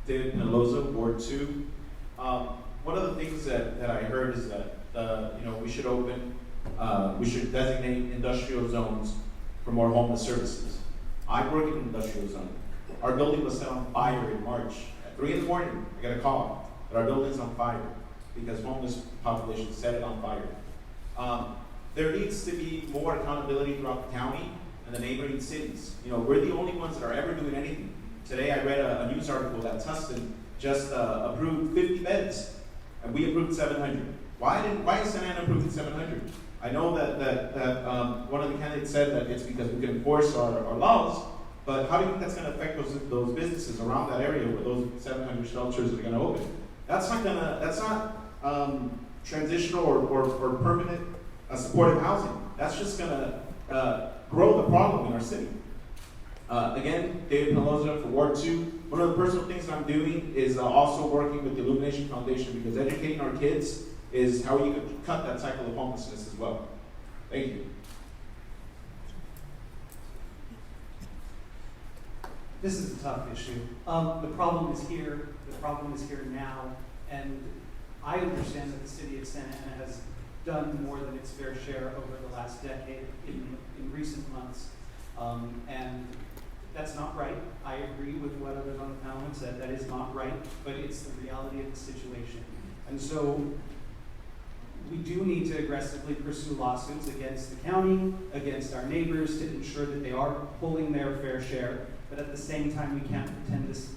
David Penelosa, Ward 2. One of the things that I heard is that we should designate industrial zones for more homeless services. I work in an industrial zone. Our building was set on fire in March. At 3 in the morning, I got a call that our building's on fire because homeless population set it on fire. There needs to be more accountability throughout the county and the neighboring cities. We're the only ones that are ever doing anything. Today I read a news article that Tustin just approved 50 beds, and we approved 700. Why is Santa Ana approving 700? I know that one of the candidates said that it's because we can enforce our laws, but how do you think that's going to affect those businesses around that area where those 700 shelters are going to open? That's not transitional or permanent supportive housing. That's just going to grow the problem in our city. Again, David Penelosa for Ward 2. One of the personal things I'm doing is also working with the Illumination Foundation because educating our kids is how you can cut that cycle of homelessness as well. Thank you. This is a tough issue. The problem is here. The problem is here now. And I understand that the city of Santa Ana has done more than its fair share over the last decade in recent months. And that's not right. I agree with what others on the panel have said. That is not right, but it's the reality of the situation. And so we do need to aggressively pursue lawsuits against the county, against our neighbors to ensure that they are pulling their fair share. But at the same time, we can't pretend this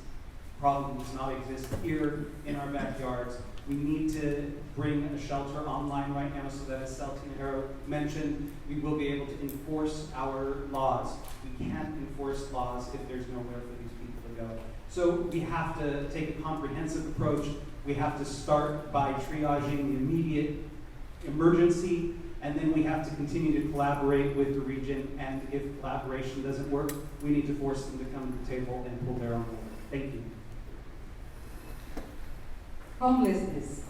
problem does not exist here in our backyards. We need to bring a shelter online right now so that, as Celtine Harrow mentioned, we will be able to enforce our laws. We can't enforce laws if there's nowhere for these people to go. So we have to take a comprehensive approach. We have to start by triaging the immediate emergency, and then we have to continue to collaborate with the region, and if collaboration doesn't work, we need to force them to come to the table and pull their own weight. Thank you. Homelessness.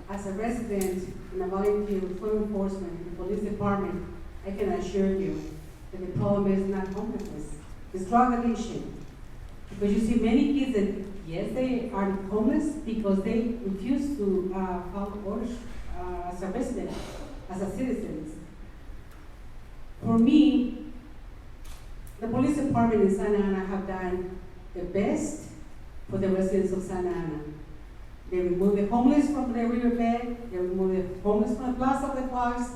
As a resident and a volunteer with law enforcement in the police department, I can assure you that the problem is not homelessness, it's drug addiction. Because you see many kids that, yes, they are homeless because they refuse to follow orders as a resident, as a citizen. For me, the police department in Santa Ana have done the best for the residents of Santa Ana. They removed the homeless from the riverbed, they removed the homeless from the Plaza of the Flowers,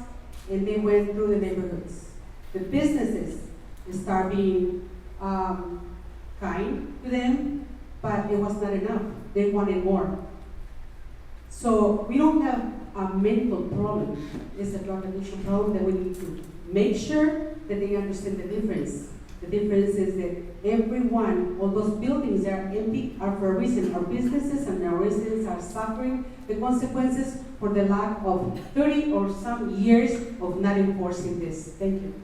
and they went through the neighborhoods. The businesses start being kind to them, but it was not enough. They wanted more. So we don't have a mental problem. It's a drug addiction problem that we need to make sure that they understand the difference. The difference is that everyone, all those buildings that are empty are for a reason. Our businesses and our residents are suffering the consequences for the lack of 30 or some years of not enforcing this. Thank you.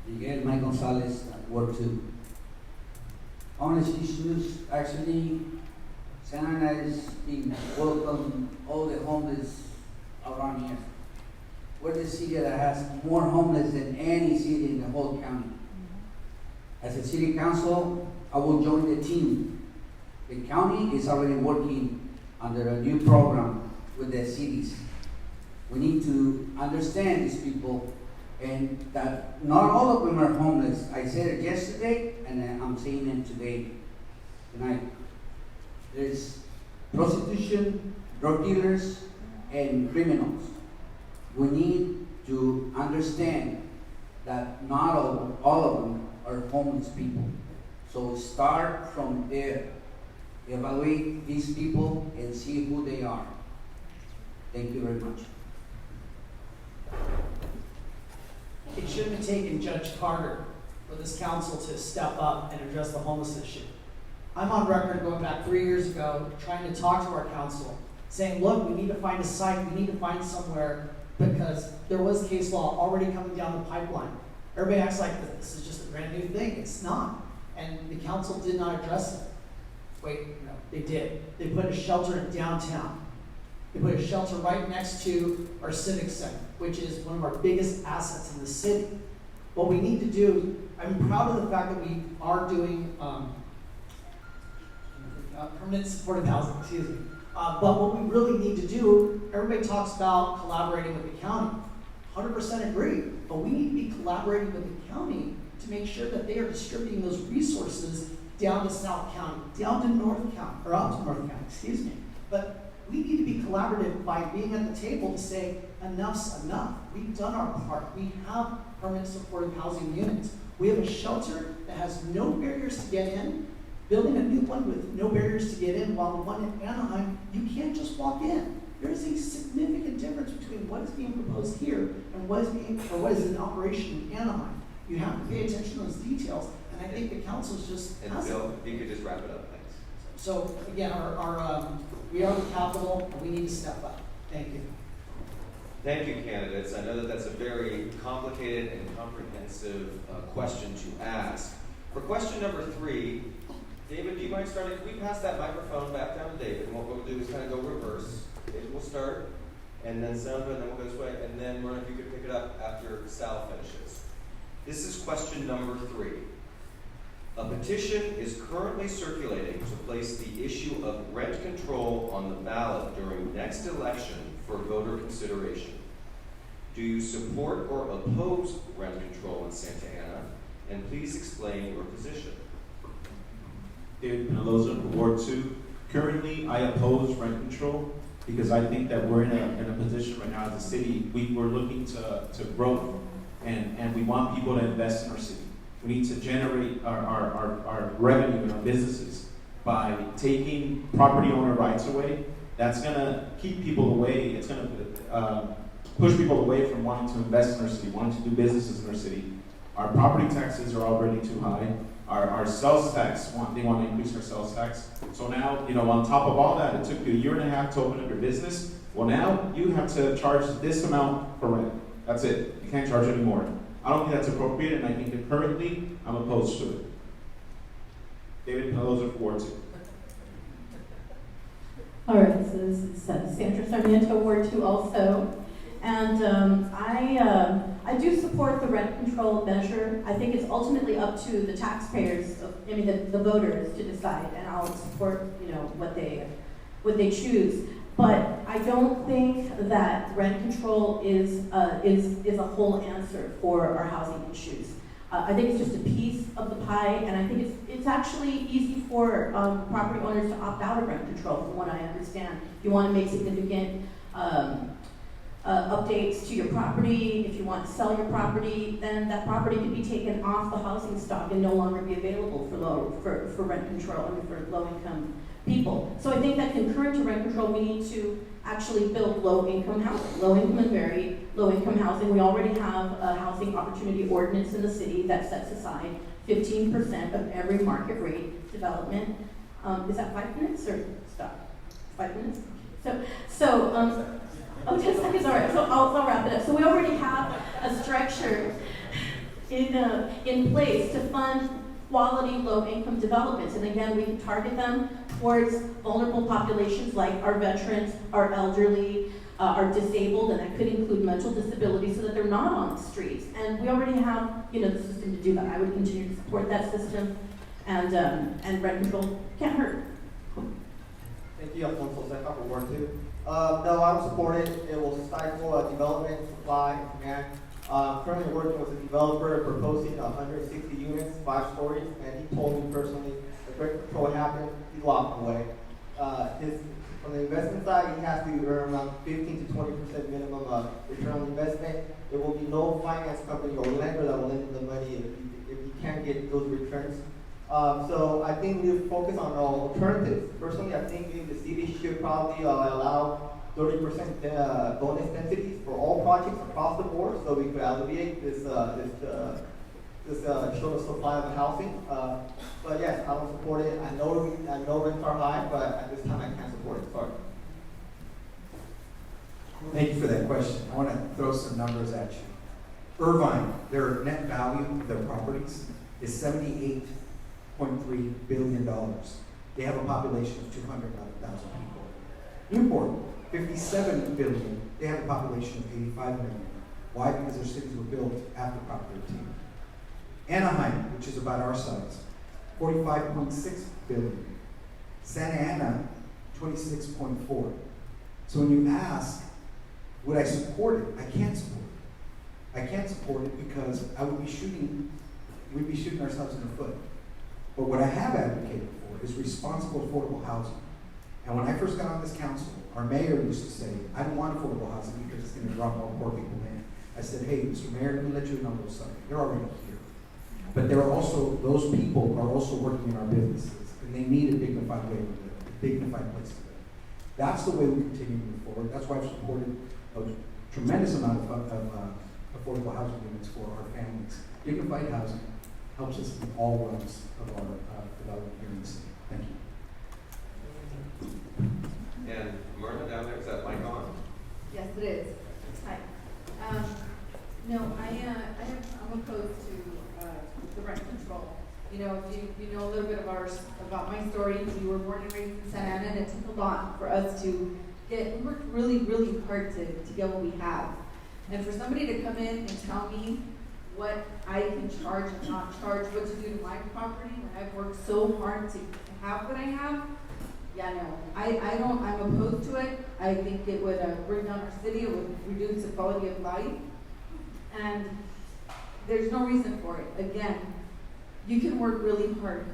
Miguel Mike Gonzalez, Ward 2. Homeless issues, actually, Santa Ana is being welcome all the homeless around here. We're the city that has more homeless than any city in the whole county. As a city council, I will join the team. The county is already working under a new program with the cities. We need to understand these people and that not all of them are homeless. I said it yesterday and I'm saying it tonight. There's prostitution, drug dealers, and criminals. We need to understand that not all of them are homeless people. So start from there. Evaluate these people and see who they are. Thank you very much. It shouldn't have taken Judge Carter for this council to step up and address the homeless issue. I'm on record going back 3 years ago trying to talk to our council, saying, look, we need to find a site, we need to find somewhere, because there was case law already coming down the pipeline. Everybody acts like this is just a brand new thing. It's not. And the council did not address it. Wait, no, they did. They put a shelter in downtown. They put a shelter right next to our civic center, which is one of our biggest assets in the city. What we need to do, I'm proud of the fact that we are doing permanent supportive housing, excuse me. But what we really need to do, everybody talks about collaborating with the county. 100% agree, but we need to be collaborating with the county to make sure that they are distributing those resources down to South County, down to North County, or up to North County, excuse me. But we need to be collaborative by being at the table to say, enough's enough. We've done our part. We have permanent supportive housing units. We have a shelter that has no barriers to get in, building a new one with no barriers to get in, while the one in Anaheim, you can't just walk in. There is a significant difference between what is being proposed here and what is in operation in Anaheim. You have to pay attention to those details, and I think the council's just And Bill, if you could just wrap it up, thanks. So again, we are the capital, and we need to step up. Thank you. Thank you, candidates. I know that that's a very complicated and comprehensive question to ask. For question number 3, David, do you mind starting? Can we pass that microphone back down to David? And what we'll do is kind of go reverse. David will start, and then Sandra, and then we'll go this way, and then Ron, if you could pick it up after Sal finishes. This is question number 3. A petition is currently circulating to place the issue of rent control on the ballot during next election for voter consideration. Do you support or oppose rent control in Santa Ana? And please explain your position. David Penaloza, Ward 2. Currently, I oppose rent control because I think that we're in a position right now as a city, we're looking to grow, and we want people to invest in our city. We need to generate our revenue in our businesses by taking property owner rights away. That's going to keep people away. It's going to push people away from wanting to invest in our city, wanting to do businesses in our city. Our property taxes are already too high. our sales tax, they want to increase our sales tax. So now, on top of all that, it took you a year and a half to open up your business. Well, now you have to charge this amount for rent. That's it. You can't charge any more. I don't think that's appropriate, and I think that currently I'm opposed to it. David Pelosi for Ward 2. All right, so this is Sandra Sarmiento, Ward 2 also. And I do support the rent control measure. I think it's ultimately up to the taxpayers, the voters to decide, and I'll support, what they choose. But I don't think that rent control is a whole answer for our housing issues. I think it's just a piece of the pie, and I think it's actually easy for property owners to opt out of rent control, from what I understand. If you want to make significant updates to your property, if you want to sell your property, then that property could be taken off the housing stock and no longer be available for rent control, for low-income people. So I think that concurrent to rent control, we need to actually build low-income housing, low-income and very low-income housing. We already have a housing opportunity ordinance in the city that sets aside 15% of every market rate development. Is that 5 minutes or stop? 5 minutes? So 10 seconds, all right, so I'll wrap it up. So we already have a structure in place to fund quality low-income developments. And again, we can target them towards vulnerable populations like our veterans, our elderly, our disabled, and that could include mental disability, so that they're not on the streets. And we already have, the system to do that. I would continue to support that system, and rent control can't hurt. Thank you, Alfonso Seca for Ward 2. No, I don't support it. It will stifle development, supply, and demand. Currently working with a developer proposing 160 units, 5 stories, and he told me personally if rent control happened, he walked away. From the investment side, he has to earn around 15 to 20% minimum return on investment. There will be no finance company or lender that will lend him the money if he can't get those returns. So I think we focus on alternatives. Personally, I think the city should probably allow 30% bonus densities for all projects across the board, so we could alleviate this short supply of housing. But yes, I don't support it. I know rents are high, but at this time I can't support it. Sorry. Thank you for that question. I want to throw some numbers at you. Irvine, their net value of their properties is $78.3 billion. They have a population of 200,000 people. Newport, 57 billion. They have a population of 85 million. Why? Because their cities were built after Prop 13. Anaheim, which is about our size, 45.6 billion. Santa Ana, 26.4. So when you ask, would I support it? I can't support it. I can't support it because we'd be shooting ourselves in the foot. But what I have advocated for is responsible affordable housing. And when I first got on this council, our mayor used to say, I don't want affordable housing because it's going to drop all poor people in. I said, hey, Mr. Mayor, let me let you know something. They're already here. But those people are also working in our businesses, and they need a dignified way to live, a dignified place to live. That's the way we continue to move forward. That's why I've supported a tremendous amount of affordable housing units for our families. Dignified housing helps us in all realms of our development here in the city. Thank you. And Martha down there, is that mic on? Yes, it is. Hi. No, I'm opposed to the rent control. You know a little bit about my story. We were born and raised in Santa Ana, and it took a lot for us to we worked really, really hard to get what we have. And for somebody to come in and tell me what I can charge and not charge, what to do to my property when I've worked so hard to have what I have, yeah, no. I'm opposed to it. I think it would bring down our city, it would reduce the quality of life. And there's no reason for it. Again, you can work really hard.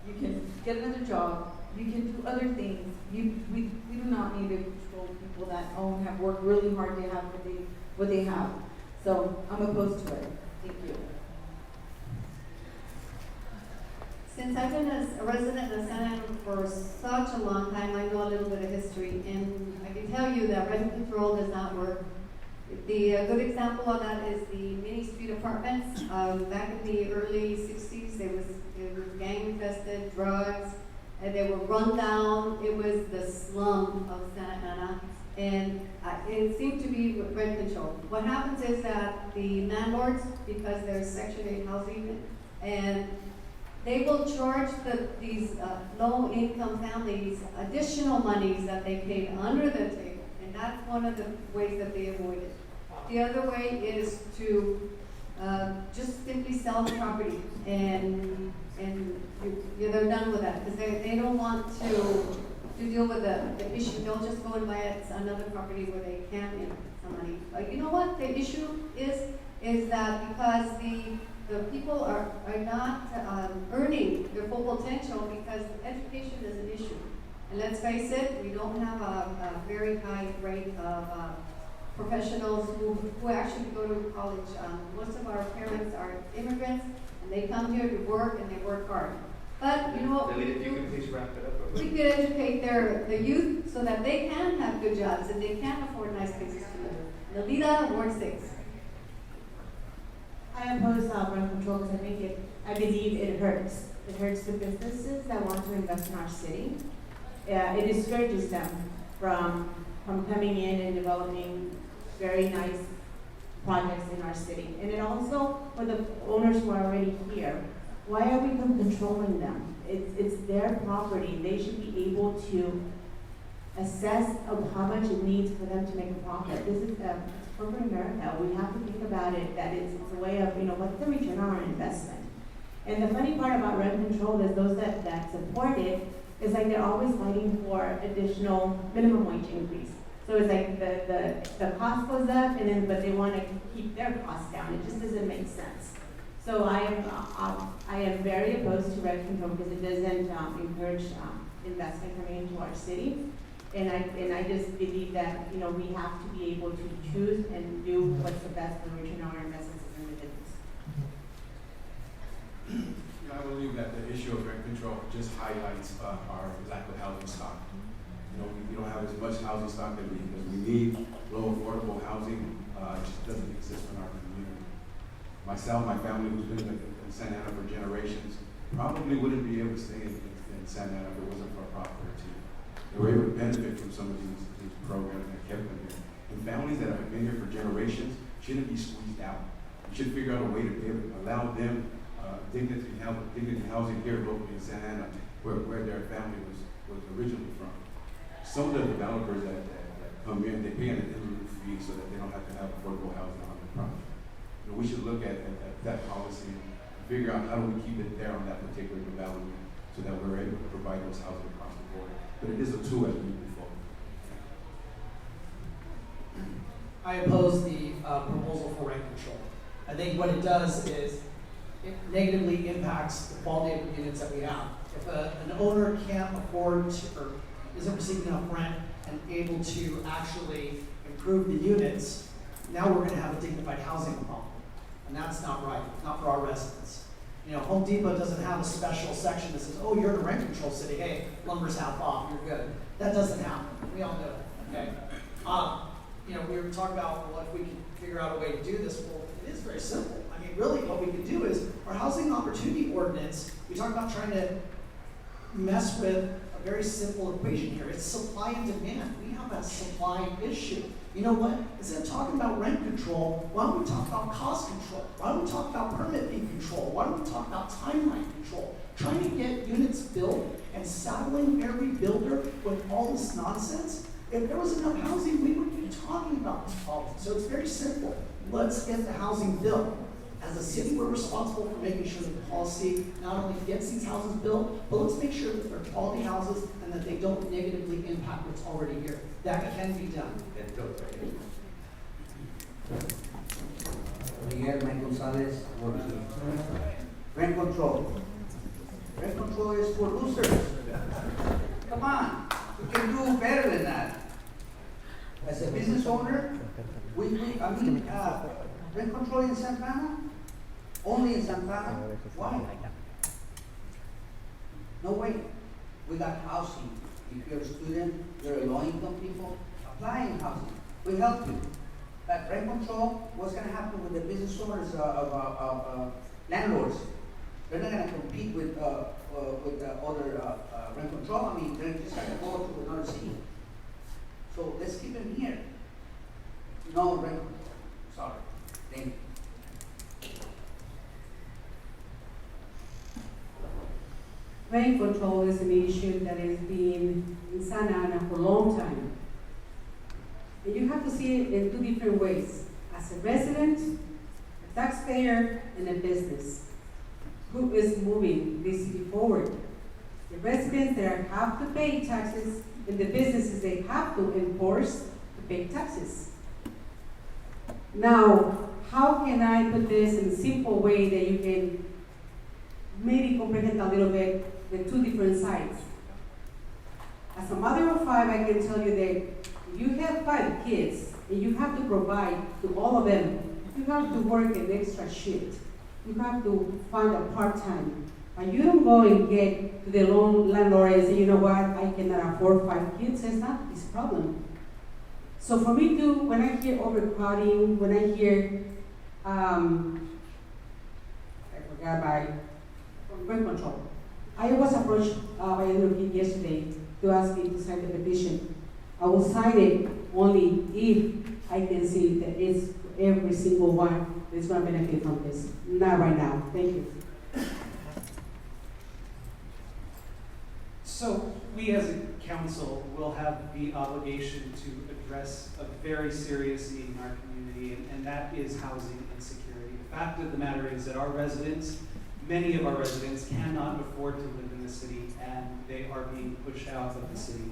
You can get another job. You can do other things. We do not need to control people that have worked really hard to have what they have. So I'm opposed to it. Thank you. Since I've been a resident of Santa Ana for such a long time, I know a little bit of history, and I can tell you that rent control does not work. The good example of that is the mini street apartments. Back in the early 60s, it was gang infested, drugs, and they were run down. It was the slum of Santa Ana, and it seemed to be rent control. What happens is that the landlords, because there's Section 8 housing, and they will charge these low-income families additional monies that they paid under the table, and that's one of the ways that they avoid it. The other way is to just simply sell the property, and they're done with that because they don't want to deal with the issue. They'll just go and buy another property where they can make some money. But you know what? The issue is that because the people are not earning their full potential because education is an issue. And let's face it, we don't have a very high rate of professionals who actually go to college. Most of our parents are immigrants, and they come here to work, and they work hard. But you know what? Lily, if you could please wrap it up. We could educate the youth so that they can have good jobs and they can afford nice places to live. Lolita, Ward 6. I oppose rent control because I believe it hurts. It hurts the businesses that want to invest in our city. It discourages them from coming in and developing very nice projects in our city. And it also, for the owners who are already here, why are we controlling them? It's their property. They should be able to assess of how much it needs for them to make a profit. This is corporate America. We have to think about it that it's a way of, what's the return on our investment? And the funny part about rent control is those that support it, it's like they're always fighting for additional minimum wage increase. So it's like the cost goes up, but they want to keep their costs down. It just doesn't make sense. So I am very opposed to rent control because it doesn't encourage investment coming into our city. And I just believe that we have to be able to choose and do what's the best for return on our investments in the business. I believe that the issue of rent control just highlights our lack of housing stock. We don't have as much housing stock as we need. Low affordable housing just doesn't exist in our community. Myself, my family, who's been in Santa Ana for generations, probably wouldn't be able to stay in Santa Ana if it wasn't for Prop 13. They were able to benefit from some of these programs that kept them here. And families that have been here for generations shouldn't be squeezed out. We should figure out a way to be able to allow them dignity housing here locally in Santa Ana, where their family was originally from. Some of the developers that come in, they pay an in-lieu fee so that they don't have to have affordable housing on their property. We should look at that policy and figure out how do we keep it there on that particular development so that we're able to provide those housing across the board. But it is a tool as we move forward. I oppose the proposal for rent control. I think what it does is it negatively impacts the quality of the units that we have. If an owner can't afford or isn't receiving enough rent and able to actually improve the units, now we're going to have a dignified housing problem. And that's not right, not for our residents. Home Depot doesn't have a special section that says, oh, you're in a rent control city, hey, lumber's half off, you're good. That doesn't happen. We all know it, okay? We were talking about, well, if we can figure out a way to do this, well, it is very simple. I mean, really what we can do is our housing opportunity ordinance, we talk about trying to mess with a very simple equation here. It's supply and demand. We have a supply issue. You know what? Instead of talking about rent control, why don't we talk about cost control? Why don't we talk about permit fee control? Why don't we talk about timeline control? Trying to get units built and saddling every builder with all this nonsense. If there was enough housing, we wouldn't be talking about this problem. So it's very simple. Let's get the housing built. As a city, we're responsible for making sure that the policy not only gets these houses built, but let's make sure that they're quality houses and that they don't negatively impact what's already here. That can be done. Miguel Gonzalez, rent control. Rent control is for losers. Come on, we can do better than that. As a business owner, rent control in Santa Ana? Only in Santa Ana? Why? No way. We got housing. If you're a student, you're a low-income people, apply in housing. We help you. But rent control, what's gonna happen with the business owners of landlords? They're not gonna compete with the other rent control. I mean, they're just gonna go to another city. So let's keep them here. No rent control. Sorry. Thank you. Rent control is an issue that has been in Santa Ana for a long time. And you have to see it in two different ways. As a resident, a taxpayer, and a business. Who is moving this city forward? The residents that have to pay taxes, and the businesses they have to enforce to pay taxes. Now, how can I put this in a simple way that you can maybe comprehend a little bit the two different sides? As a mother of 5, I can tell you that if you have 5 kids and you have to provide to all of them, you have to work an extra shift. You have to find a part-time. And you don't go and get to the landlord and say, you know what, I cannot afford 5 kids. That's not his problem. So for me to, when I hear overcrowding, when I hear, I forgot my rent control. I was approached by a little kid yesterday to ask me to sign the petition. I will sign it only if I can see that it's every single one that's going to benefit from this. Not right now. Thank you. So we as a council will have the obligation to address a very serious need in our community, and that is housing insecurity. The fact of the matter is that our residents, many of our residents, cannot afford to live in the city, and they are being pushed out of the city.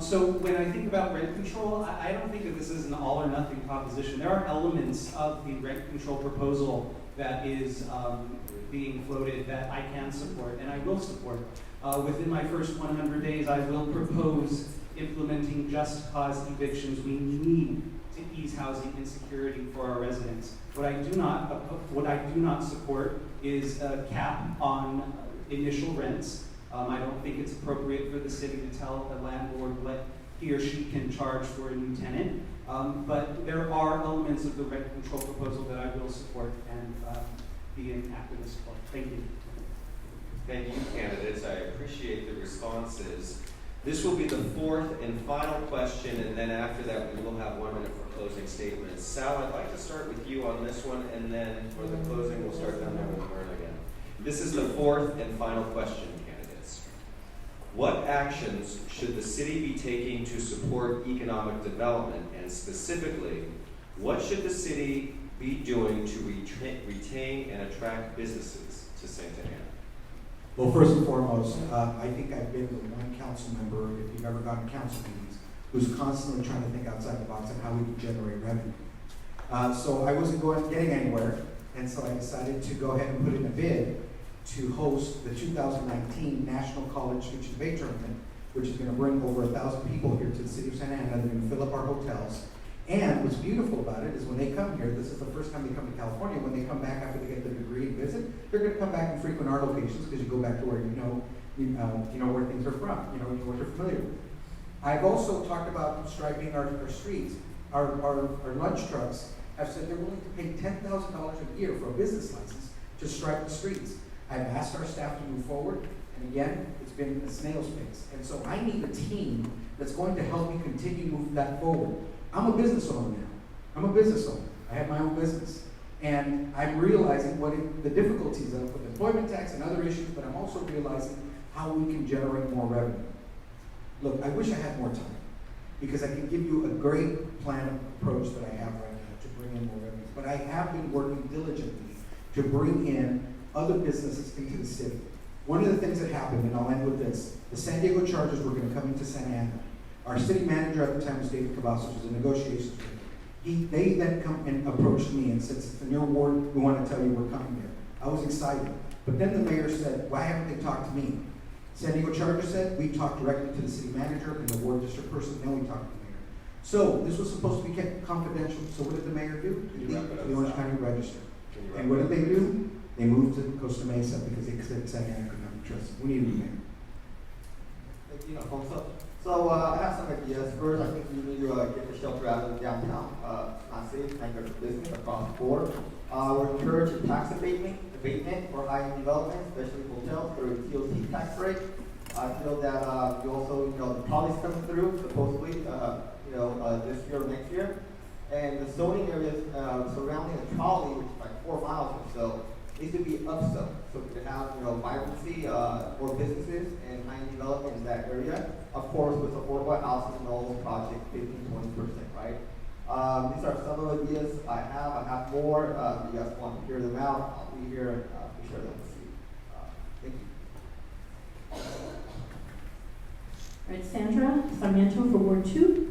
So when I think about rent control, I don't think of this as an all or nothing proposition. There are elements of the rent control proposal that is being floated that I can support and I will support. Within my first 100 days, I will propose implementing just cause evictions. We need to ease housing insecurity for our residents. What I do not support is a cap on initial rents. I don't think it's appropriate for the city to tell a landlord what he or she can charge for a new tenant. But there are elements of the rent control proposal that I will support and be an activist for. Thank you. Thank you, candidates. I appreciate the responses. This will be the 4th and final question, and then after that, we will have 1 minute for closing statements. Sal, I'd like to start with you on this one, and then for the closing, we'll start down there with Vern again. This is the 4th and final question, candidates. What actions should the city be taking to support economic development, and specifically, what should the city be doing to retain and attract businesses to Santa Ana? Well, first and foremost, I think I've been the one council member, if you've ever gone to council meetings, who's constantly trying to think outside the box on how we can generate revenue. So I wasn't getting anywhere, and so I decided to go ahead and put in a bid to host the 2019 National College Speech and Debate Tournament, which is going to bring over 1,000 people here to the city of Santa Ana. They're going to fill up our hotels. And what's beautiful about it is when they come here, this is the first time they come to California, when they come back after they get their degree and visit, they're going to come back and frequent our locations because you go back to where you know where things are from, you know what you're familiar with. I've also talked about striping our streets. Our lunch trucks have said they're willing to pay $10,000 a year for a business license to stripe the streets. I've asked our staff to move forward, and again, it's been a snail's pace. And so I need a team that's going to help me continue to move that forward. I'm a business owner now. I'm a business owner. I have my own business. And I'm realizing the difficulties of with employment tax and other issues, but I'm also realizing how we can generate more revenue. Look, I wish I had more time because I can give you a great plan approach that I have right now to bring in more revenue. But I have been working diligently to bring in other businesses into the city. One of the things that happened, and I'll end with this, the San Diego Chargers were going to come into Santa Ana. Our city manager at the time was David Cavazos, was in negotiations with him. They then come and approached me and said, "It's in your ward, we want to tell you we're coming there." I was excited. But then the mayor said, "Why haven't they talked to me?" San Diego Chargers said, "We talked directly to the city manager and the ward district person, then we talked to the mayor." So this was supposed to be kept confidential. So what did the mayor do? He leaked to the Orange County Register. And what did they do? They moved to Costa Mesa because they said Santa Ana could not be trusted. We need a new mayor. Thank you, Alfonso. So I have some ideas. First, I think we need to get the shelter out of the downtown. Not safe, not good for business across the board. We're encouraging tax abatement for high-end development, especially hotels through a TOT tax rate. I feel that you also, the trolley's coming through supposedly, this year or next year. And the zoning areas surrounding the trolley, which is like 4 miles or so, needs to be upzoned. So we can have, vibrancy, more businesses and high-end development in that area. Of course, with affordable housing and all those projects, 15-20%, right? These are some of the ideas I have. I have more. If you guys want to hear them out, I'll be here to share them with you. Thank you. All right, Sandra Sarmiento for Ward 2.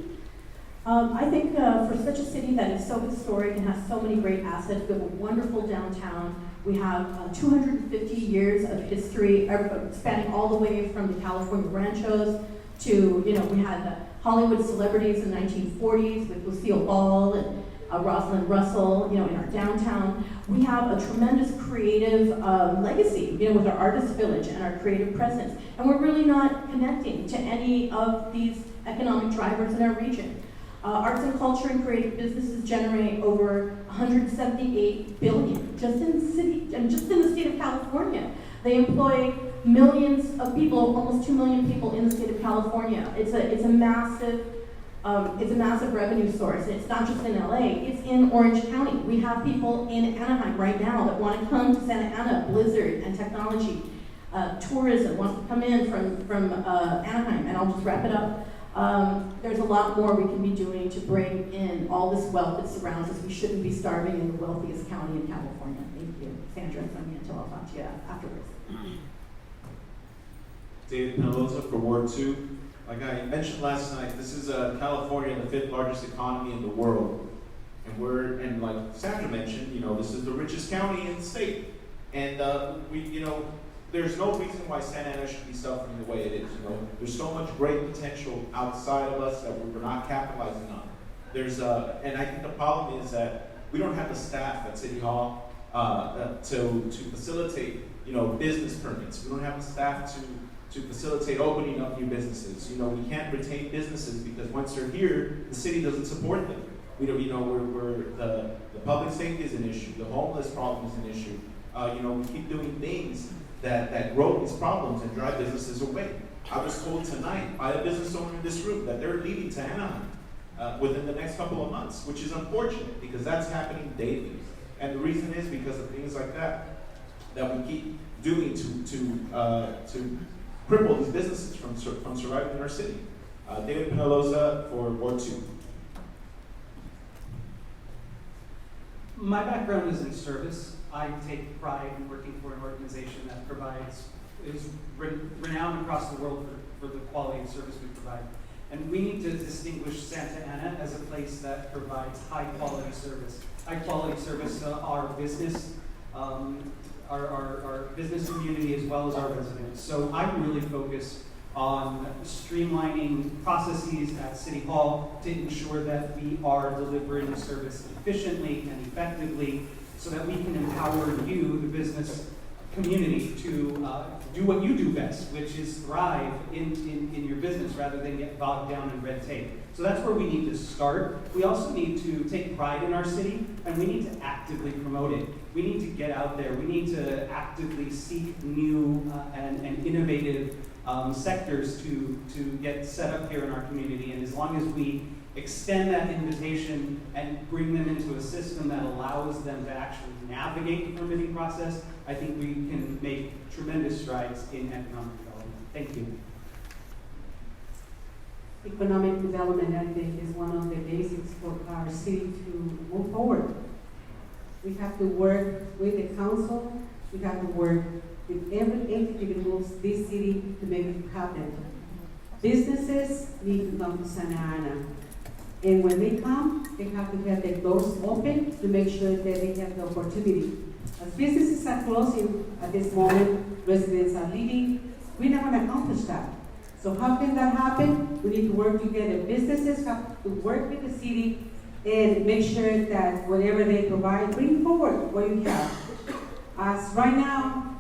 I think for such a city that is so historic and has so many great assets, we have a wonderful downtown. We have 250 years of history, spanning all the way from the California ranchos to, we had the Hollywood celebrities in the 1940s with Lucille Ball and Rosalind Russell, in our downtown. We have a tremendous creative legacy, with our artist village and our creative presence. And we're really not connecting to any of these economic drivers in our region. Arts and culture and creative businesses generate over $178 billion just in the state of California. They employ millions of people, almost 2 million people in the state of California. It's a massive revenue source. It's not just in LA, it's in Orange County. We have people in Anaheim right now that want to come to Santa Ana, Blizzard and technology. Tourism wants to come in from Anaheim, and I'll just wrap it up. There's a lot more we can be doing to bring in all this wealth that surrounds us. We shouldn't be starving in the wealthiest county in California. Thank you. Sandra Sarmiento, I'll talk to you afterwards. David Penaloza for Ward 2. Like I mentioned last night, this is California, the 5th largest economy in the world. And like Sandra mentioned, this is the richest county in the state. And there's no reason why Santa Ana should be suffering the way it is. There's so much great potential outside of us that we're not capitalizing on. And I think the problem is that we don't have the staff at City Hall to facilitate, business permits. We don't have the staff to facilitate opening up new businesses. We can't retain businesses because once they're here, the city doesn't support them. The public safety is an issue. The homeless problem is an issue. We keep doing things that grow these problems and drive businesses away. I was told tonight by a business owner in this room that they're leaving to Anaheim within the next couple of months, which is unfortunate because that's happening daily. And the reason is because of things like that we keep doing to cripple these businesses from surviving in our city. David Penaloza for Ward 2. My background is in service. I take pride in working for an organization that is renowned across the world for the quality of service we provide. And we need to distinguish Santa Ana as a place that provides high quality service. High quality service to our business, our business community as well as our residents. So I'm really focused on streamlining processes at City Hall to ensure that we are delivering service efficiently and effectively so that we can empower you, the business community, to do what you do best, which is thrive in your business rather than get bogged down in red tape. So that's where we need to start. We also need to take pride in our city, and we need to actively promote it. We need to get out there. We need to actively seek new and innovative sectors to get set up here in our community. And as long as we extend that invitation and bring them into a system that allows them to actually navigate the permitting process, I think we can make tremendous strides in economic development. Thank you. Economic development, I think, is one of the basics for our city to move forward. We have to work with the council, we have to work with every entity that moves this city to make it happen. Businesses need to come to Santa Ana. And when they come, they have to have their doors open to make sure that they have the opportunity. As businesses are closing at this moment, residents are leaving, we're not going to accomplish that. So how can that happen? We need to work together. Businesses have to work with the city and make sure that whatever they provide, bring forward what you have. As right now,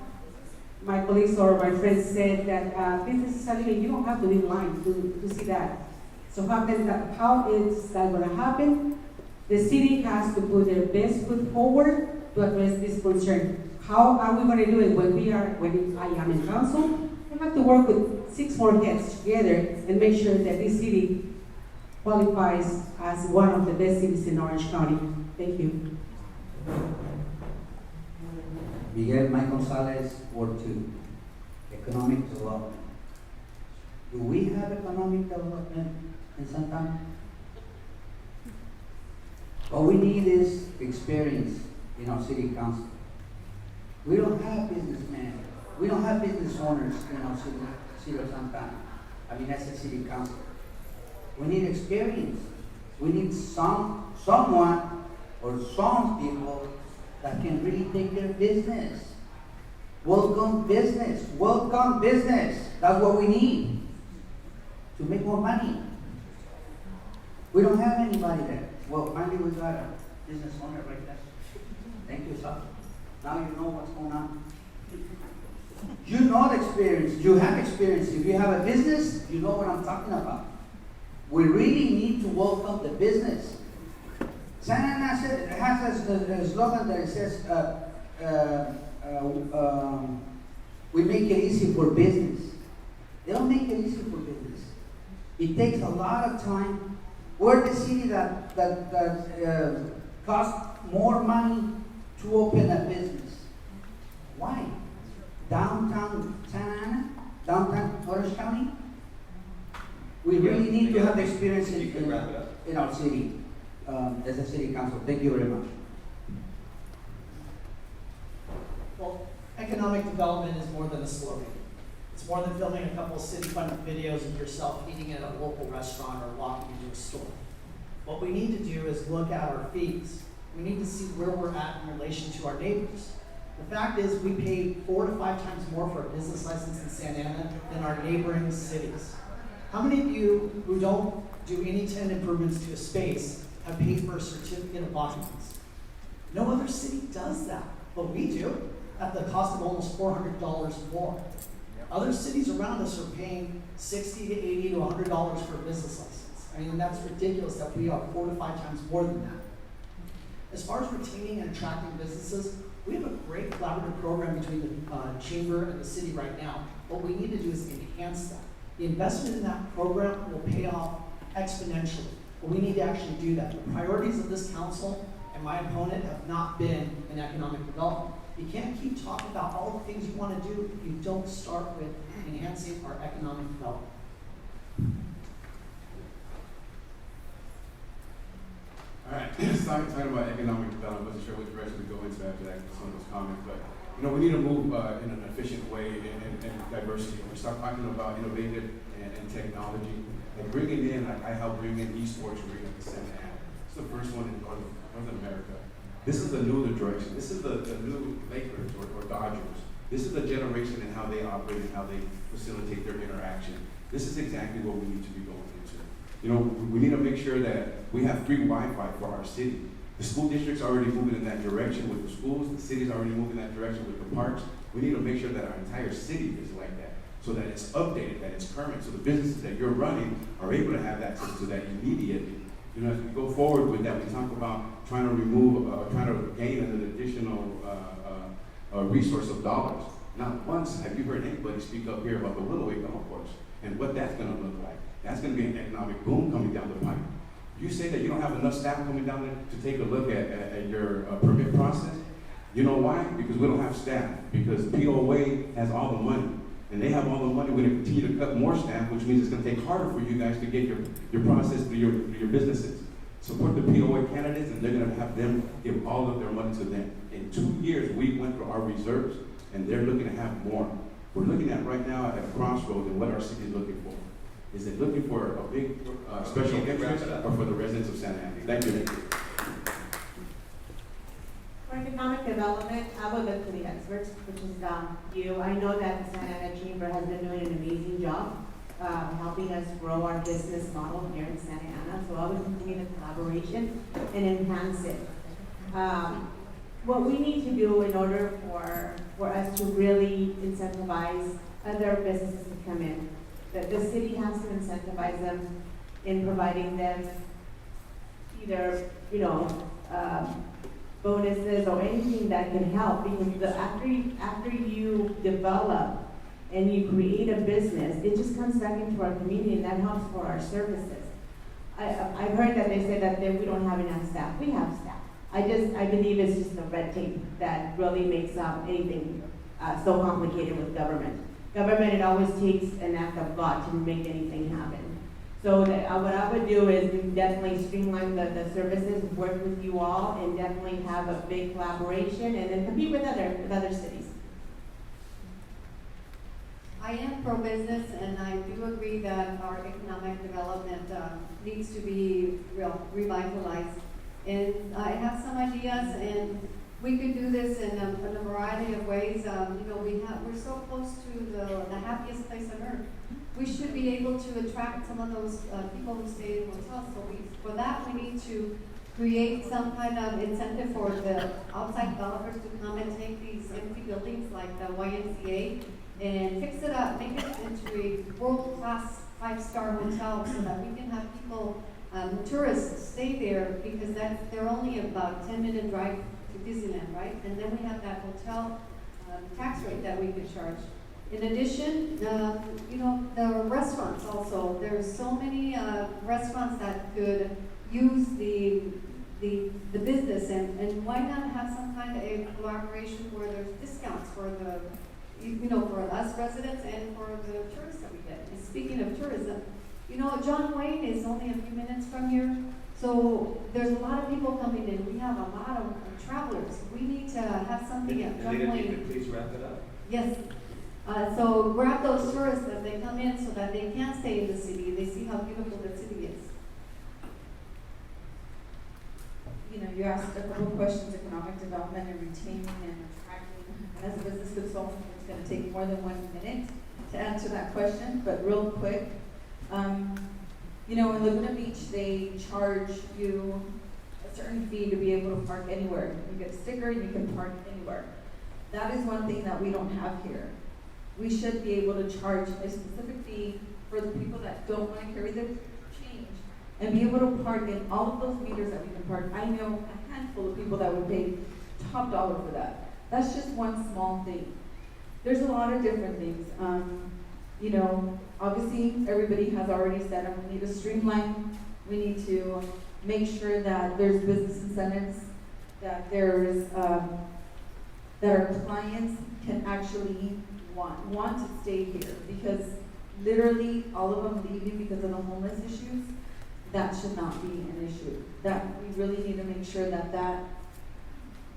my colleagues or my friends said that this necessarily, you don't have to be blind to see that. So how is that going to happen? The city has to put their best foot forward to address this concern. How are we going to do it when I am in council? We have to work with 6 more heads together and make sure that this city qualifies as one of the best cities in Orange County. Thank you. Miguel Mike Gonzalez, Ward 2, Economic Development. Do we have economic development in Santana? All we need is experience in our city council. We don't have businessmen. We don't have business owners in our city of Santana. I mean, that's the city council. We need experience. We need someone or some people that can really take their business. Welcome business. Welcome business. That's what we need to make more money. We don't have anybody there. Well, finally we got a business owner right there. Thank you, sir. Now you know what's going on. You know the experience. You have experience. If you have a business, you know what I'm talking about. We really need to welcome the business. Santa Ana has a slogan that it says, we make it easy for business. They don't make it easy for business. It takes a lot of time. We're the city that costs more money to open a business. Why? Downtown Santa Ana? Downtown Orange County? We really need to have experience in our city as a city council. Thank you very much. Well, economic development is more than a slogan. It's more than filming a couple of city-funded videos of yourself eating at a local restaurant or walking into a store. What we need to do is look at our fees. We need to see where we're at in relation to our neighbors. The fact is we pay 4 to 5 times more for a business license in Santa Ana than our neighboring cities. How many of you who don't do any tenant improvements to a space have paid for a certificate of occupancy? No other city does that, but we do at the cost of almost $400 more. Other cities around us are paying $60 to $80 to $100 for a business license. I mean, that's ridiculous that we are 4 to 5 times more than that. As far as retaining and attracting businesses, we have a great collaborative program between the Chamber and the city right now. What we need to do is enhance that. The investment in that program will pay off exponentially, but we need to actually do that. The priorities of this council and my opponent have not been in economic development. You can't keep talking about all the things you want to do if you don't start with enhancing our economic development. All right, talking about economic development, I wasn't sure which direction to go into after that, some of those comments, but we need to move in an efficient way and diversity. We start talking about innovative and technology and bringing in, like I helped bring in esports arena to Santa Ana. It's the first one in North America. This is the new direction. This is the new Lakers or Dodgers. This is the generation and how they operate and how they facilitate their interaction. This is exactly what we need to be going into. We need to make sure that we have free Wi-Fi for our city. The school district's already moving in that direction with the schools. The city's already moving in that direction with the parks. We need to make sure that our entire city is like that, so that it's updated, that it's current, so the businesses that you're running are able to have access to that immediately. As we go forward with that, we talk about trying to gain an additional resource of dollars. Not once have you heard anybody speak up here about the Willowway Golf Course and what that's going to look like. That's going to be an economic boom coming down the pipe. You say that you don't have enough staff coming down there to take a look at your permit process. You know why? Because we don't have staff. Because POA has all the money. And they have all the money. We're going to continue to cut more staff, which means it's going to take harder for you guys to get your process through your businesses. Support the POA candidates, and they're going to have them give all of their money to them. In 2 years, we went through our reserves, and they're looking to have more. We're looking at right now at a crossroads and what our city is looking for. Is it looking for a big special interest or for the residents of Santa Ana? Thank you. For economic development, I will look to the experts, which is you. I know that the Santa Ana Chamber has been doing an amazing job helping us grow our business model here in Santa Ana. So I will continue the collaboration and enhance it. what we need to do in order for us to really incentivize other businesses to come in, that the city has to incentivize them in providing them either, bonuses or anything that can help, because after you develop and you create a business, it just comes back into our community, and that helps for our services. I've heard that they say that we don't have enough staff. We have staff. I believe it's just the red tape that really makes anything so complicated with government. Government, it always takes an act of God to make anything happen. So what I would do is definitely streamline the services, work with you all, and definitely have a big collaboration, and then compete with other cities. I am pro-business, and I do agree that our economic development needs to be revitalized. And I have some ideas, and we could do this in a variety of ways. We're so close to the happiest place on earth. We should be able to attract some of those people who stay in hotels. So for that, we need to create some kind of incentive for the outside developers to come and take these empty buildings like the YMCA and fix it up, make it into a world-class 5-star hotel so that we can have people, tourists, stay there, because they're only about a 10-minute drive to Disneyland, right? And then we have that hotel tax rate that we could charge. In addition, the restaurants also. There's so many restaurants that could use the business, and why not have some kind of a collaboration where there's discounts for for us residents and for the tourists that we get. And speaking of tourism, John Wayne is only a few minutes from here, so there's a lot of people coming in. We have a lot of travelers. We need to have something at John Wayne. If you could please wrap it up. Yes. So grab those tourists as they come in so that they can stay in the city. They see how beautiful the city is. You asked a couple of questions, economic development and retaining and attracting. As a business consultant, it's going to take more than 1 minute to answer that question, but real quick. In Laguna Beach, they charge you a certain fee to be able to park anywhere. You get a sticker and you can park anywhere. That is one thing that we don't have here. We should be able to charge a specific fee for the people that don't want to carry the change and be able to park in all of those meters that we can park. I know a handful of people that would pay top dollar for that. That's just one small thing. There's a lot of different things. Obviously everybody has already said that we need to streamline. We need to make sure that there's business incentives, that there's that our clients can actually want to stay here, because literally all of them leaving because of the homeless issues. That should not be an issue. That we really need to make sure that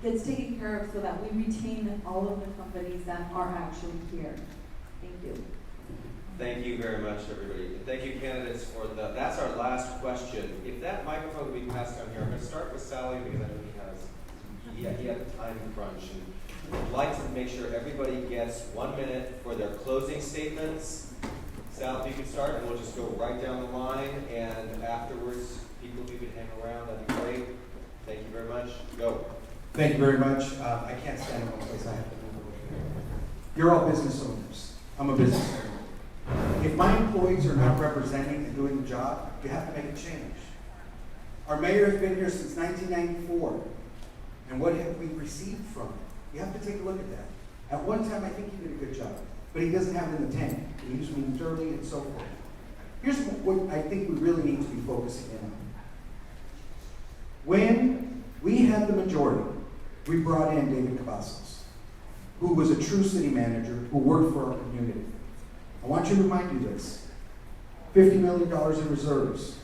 gets taken care of so that we retain all of the companies that are actually here. Thank you. Thank you very much, everybody. And thank you, candidates, for that's our last question. If that microphone could be passed down here, I'm going to start with Sally because I know he had a time crunch. And I'd like to make sure everybody gets 1 minute for their closing statements. Sal, if you could start, and we'll just go right down the line. And afterwards, people who could hang around, that'd be great. Thank you very much. Go. Thank you very much. I can't stand in one place. I have to move over here. You're all business owners. I'm a business owner. If my employees are not representing and doing the job, you have to make a change. Our mayor has been here since 1994. And what have we received from him? You have to take a look at that. At one time, I think he did a good job, but he doesn't have it in the tank. He leaves me dirty and so forth. Here's what I think we really need to be focusing in on. When we had the majority, we brought in David Cavazos, who was a true city manager who worked for our community. I want you to remind you this. $50 million in reserves.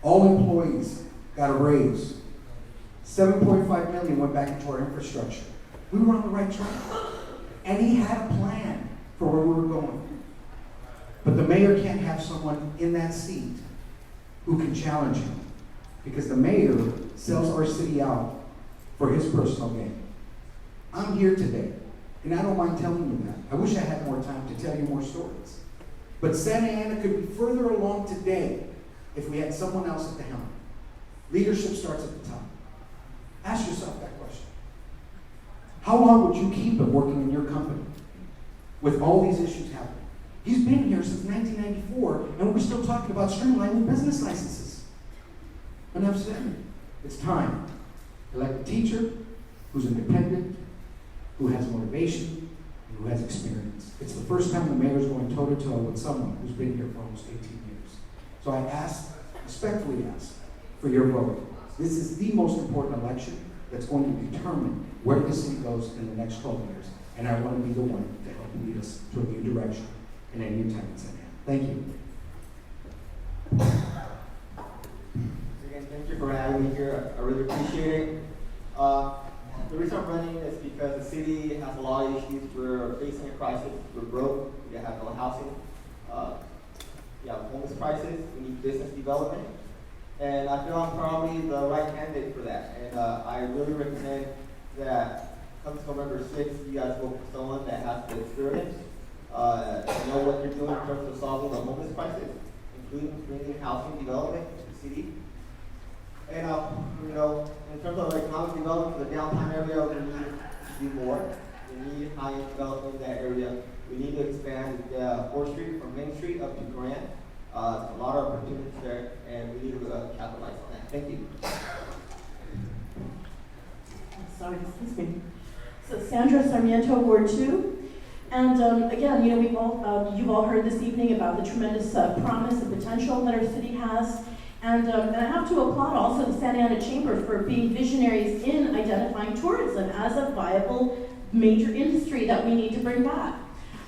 All employees got a raise. $7.5 million went back into our infrastructure. We were on the right track. And he had a plan for where we were going. But the mayor can't have someone in that seat who can challenge him, because the mayor sells our city out for his personal gain. I'm here today, and I don't mind telling you that. I wish I had more time to tell you more stories. But Santa Ana could be further along today if we had someone else at the helm. Leadership starts at the top. Ask yourself that question. How long would you keep him working in your company with all these issues happening? He's been here since 1994, and we're still talking about streamlining business licenses. Enough said. It's time. Elect a teacher who's independent, who has motivation, and who has experience. It's the first time the mayor's going toe-to-toe with someone who's been here for almost 18 years. So I respectfully ask for your vote. This is the most important election that's going to determine where the city goes in the next 12 years. And I want to be the one to help lead us to a new direction and a new time in Santa Ana. Thank you. Again, thank you for having me here. I really appreciate it. The reason I'm running is because the city has a lot of issues. We're facing a crisis. We're broke. We have no housing. We have homeless crisis. We need business development. And I feel I'm probably the right candidate for that. And I really recommend that come to November 6th, you guys vote for someone that has the experience, know what you're doing in terms of solving the homeless crisis, including bringing housing development to the city. And in terms of economic development for the downtown area, we need to do more. We need high-end development in that area. We need to expand 4th Street from Main Street up to Grant. There's a lot of opportunities there, and we need to capitalize on that. Thank you. Sorry, excuse me. So Sandra Sarmiento, Ward 2. And again, you've all heard this evening about the tremendous promise and potential that our city has. And I have to applaud also the Santa Ana Chamber for being visionaries in identifying tourism as a viable major industry that we need to bring back.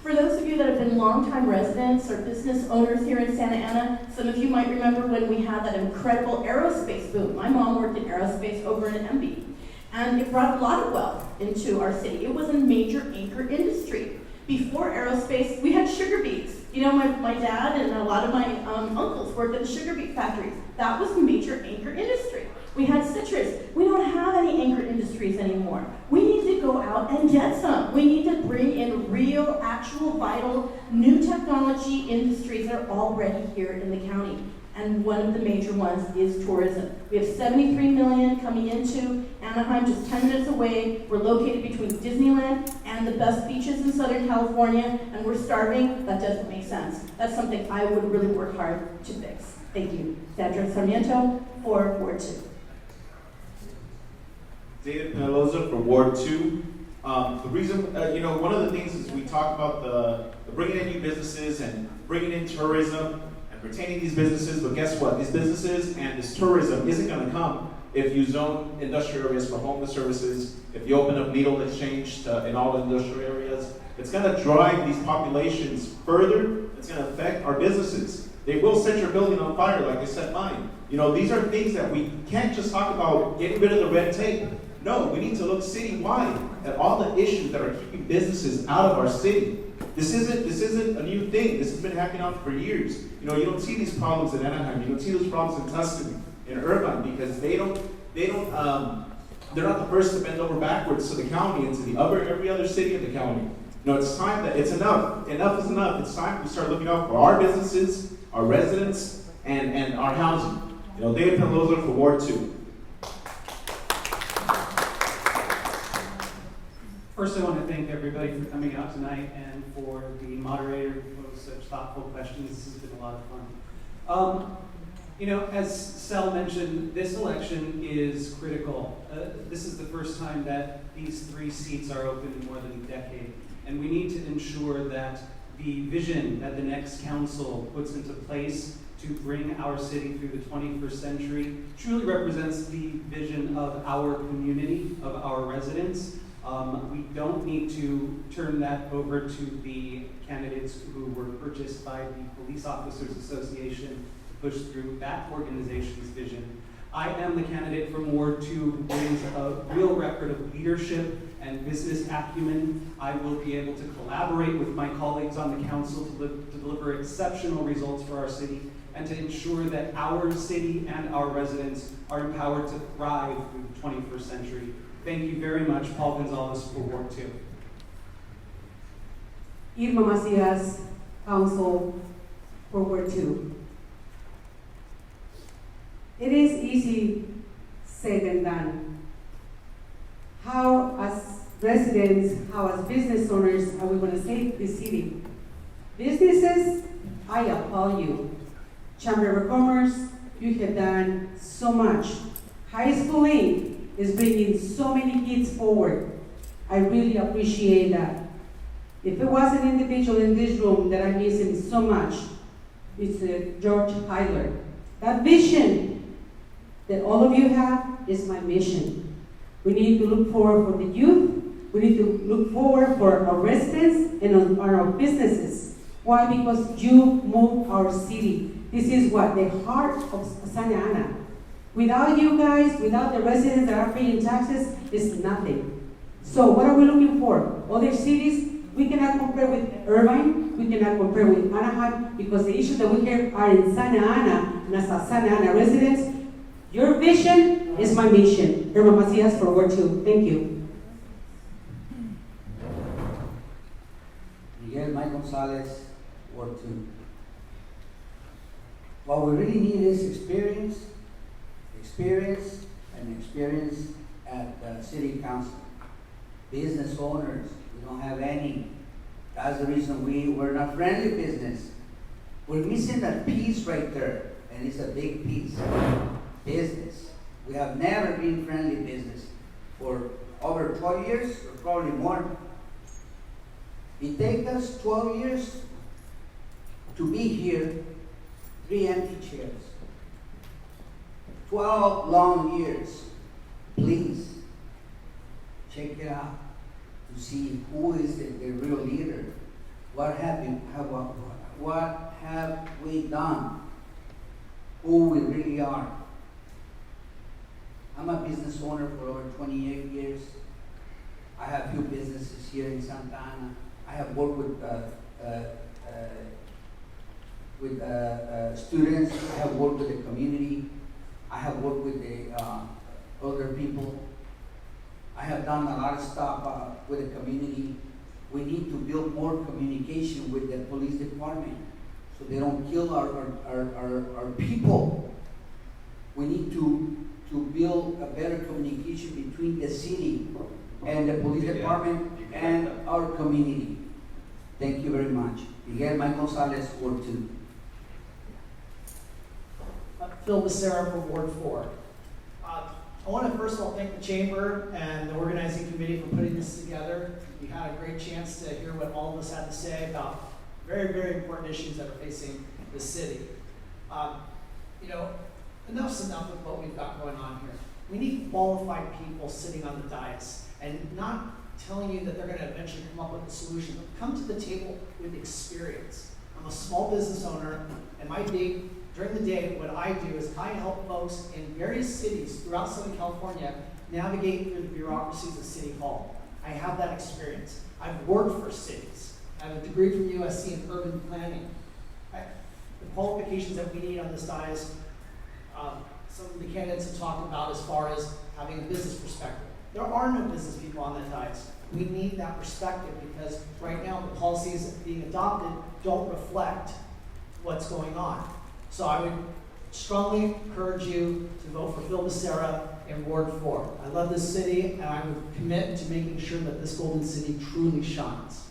For those of you that have been longtime residents or business owners here in Santa Ana, some of you might remember when we had that incredible aerospace boom. My mom worked in aerospace over in MB, and it brought a lot of wealth into our city. It was a major anchor industry. Before aerospace, we had sugar beets. My dad and a lot of my uncles worked at the sugar beet factories. That was a major anchor industry. We had citrus. We don't have any anchor industries anymore. We need to go out and get some. We need to bring in real, actual, vital, new technology industries that are already here in the county. And one of the major ones is tourism. We have $73 million coming into Anaheim, just 10 minutes away. We're located between Disneyland and the best beaches in Southern California, and we're starving. That doesn't make sense. That's something I would really work hard to fix. Thank you. Sandra Sarmiento for Ward 2. David Penaloza for Ward 2. The reason, one of the things is we talk about the bringing in new businesses and bringing in tourism and retaining these businesses, but guess what? These businesses and this tourism isn't going to come if you zone industrial areas for homeless services, if you open up needle exchange in all industrial areas. It's going to drive these populations further. It's going to affect our businesses. They will set your building on fire like they set mine. These are things that we can't just talk about getting rid of the red tape. No, we need to look citywide at all the issues that are keeping businesses out of our city. This isn't a new thing. This has been happening for years. You don't see these problems in Anaheim. You don't see those problems in Tuscany, in Irvine, because they're not the first to bend over backwards to the county and to every other city in the county. It's time that it's enough. Enough is enough. It's time we start looking out for our businesses, our residents, and our housing. David Penaloza for Ward 2. First, I want to thank everybody for coming out tonight and for the moderator who posed such thoughtful questions. This has been a lot of fun. As Sal mentioned, this election is critical. This is the first time that these 3 seats are open in more than a decade. And we need to ensure that the vision that the next council puts into place to bring our city through the 21st century truly represents the vision of our community, of our residents. We don't need to turn that over to the candidates who were purchased by the Police Officers Association to push through that organization's vision. I am the candidate from Ward 2 who brings a real record of leadership and business acumen. I will be able to collaborate with my colleagues on the council to deliver exceptional results for our city and to ensure that our city and our residents are empowered to thrive through the 21st century. Thank you very much, Paul Gonzalez for Ward 2. Irma Macias, Council for Ward 2. It is easy said than done. How, as residents, how as business owners, are we gonna save this city? Businesses, I applaud you. Chamber of Commerce, you have done so much. High School Inc. is bringing so many kids forward. I really appreciate that. If it was an individual in this room that I'm missing so much, it's George Heiler. That vision that all of you have is my mission. We need to look forward for the youth. We need to look forward for our residents and our businesses. Why? Because you move our city. This is what? The heart of Santa Ana. Without you guys, without the residents that are paying taxes, it's nothing. So what are we looking for? Other cities, we cannot compare with Irvine, we cannot compare with Anaheim, because the issues that we have are in Santa Ana, and as a Santa Ana residents, your vision is my mission. Irma Macias for Ward 2. Thank you. Miguel Mike Gonzalez, Ward 2. What we really need is experience at the city council. Business owners, we don't have any. That's the reason we're not friendly business. We're missing that piece right there, and it's a big piece. Business. We have never been friendly business for over 12 years, or probably more. It takes us 12 years to be here, 3 empty chairs. 12 long years. Please, check it out to see who is the real leader. What have we done? Who we really are. I'm a business owner for over 28 years. I have few businesses here in Santa Ana. I have worked with students. I have worked with the community. I have worked with the older people. I have done a lot of stuff with the community. We need to build more communication with the police department so they don't kill our people. We need to build a better communication between the city and the police department and our community. Thank you very much. Miguel Mike Gonzalez, Ward 2. Phil Becerra for Ward 4. I want to first of all thank the Chamber and the organizing committee for putting this together. We had a great chance to hear what all of us had to say about very, very important issues that are facing the city. Enough's enough with what we've got going on here. We need qualified people sitting on the dais and not telling you that they're going to eventually come up with a solution, but come to the table with experience. I'm a small business owner, and during the day, what I do is I help folks in various cities throughout Southern California navigate through the bureaucracies of City Hall. I have that experience. I've worked for cities. I have a degree from USC in urban planning. The qualifications that we need on this dais, some of the candidates have talked about as far as having a business perspective. There are no business people on that dais. We need that perspective because right now the policies being adopted don't reflect what's going on. So I would strongly encourage you to vote for Phil Becerra in Ward 4. I love this city, and I would commit to making sure that this golden city truly shines.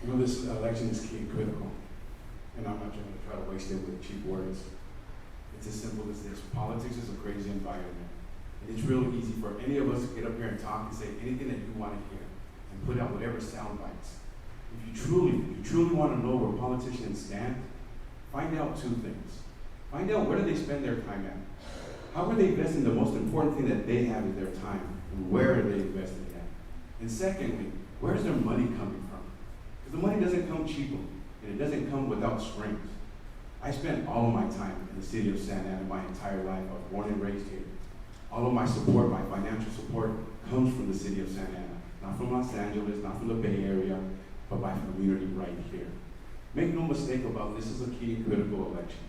This election is key and critical, and I'm not going to try to waste it with cheap words. It's as simple as this. Politics is a crazy environment, and it's real easy for any of us to get up here and talk and say anything that you want to hear and put out whatever sound bites. If you truly want to know where politicians stand, find out 2 things. Find out where do they spend their time at. How are they investing the most important thing that they have is their time, and where are they investing it at? And secondly, where's their money coming from? Because the money doesn't come cheaply, and it doesn't come without strings. I spent all of my time in the city of Santa Ana my entire life. I was born and raised here. All of my support, my financial support, comes from the city of Santa Ana. Not from Los Angeles, not from the Bay Area, but my community right here. Make no mistake about this is a key and critical election.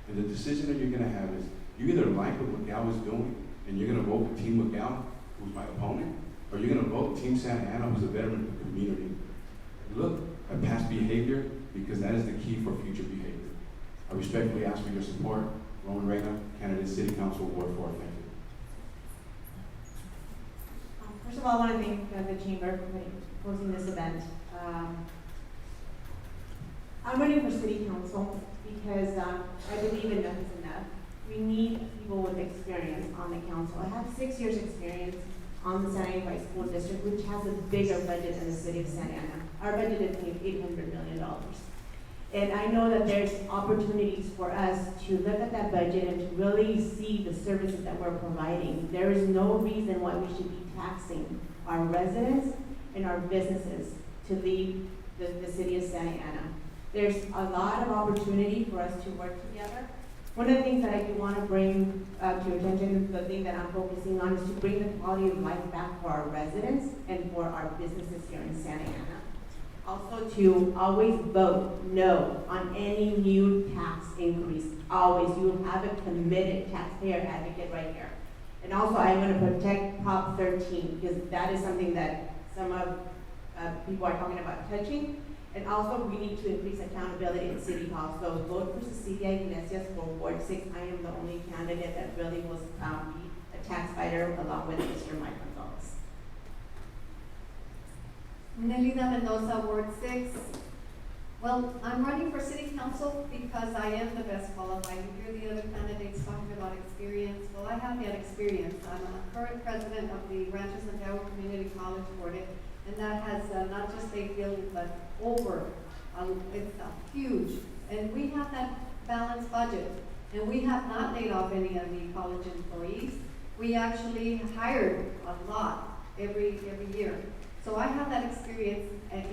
And the decision that you're going to have is you either like what McGow is doing and you're going to vote for Team McGow, who's my opponent, or you're going to vote Team Santa Ana, who's a veteran of the community. Look at past behavior because that is the key for future behavior. I respectfully ask for your support. Roman Reyna, candidate City Council, Ward 4. Thank you. First of all, I want to thank the Chamber for hosting this event. I'm running for City Council because I believe enough is enough. We need people with experience on the council. I have 6 years experience on the Santa Ana Unified School District, which has a bigger budget than the city of Santa Ana. Our budget is $800 million. And I know that there's opportunities for us to look at that budget and to really see the services that we're providing. There is no reason why we should be taxing our residents and our businesses to leave the city of Santa Ana. There's a lot of opportunity for us to work together. One of the things that I do want to bring to your attention, the thing that I'm focusing on, is to bring the quality of life back for our residents and for our businesses here in Santa Ana. Also to always vote no on any new tax increase. Always. You will have a committed taxpayer advocate right here. And also I'm going to protect Prop 13 because that is something that some of people are talking about touching. And also we need to increase accountability in City Hall. So vote for Cecilia Iglesias for Ward 6. I am the only candidate that really will be a tax fighter along with Mr. Mike Gonzalez. Nelida Mendoza, Ward 6. Well, I'm running for City Council because I am the best qualified. You hear the other candidates talking about experience. Well, I have that experience. I'm a current president of the Rancho Santiago Community College Board, and that has not just a building, but over. It's huge. And we have that balanced budget. And we have not laid off any of the college employees. We actually hired a lot every year. So I have that experience as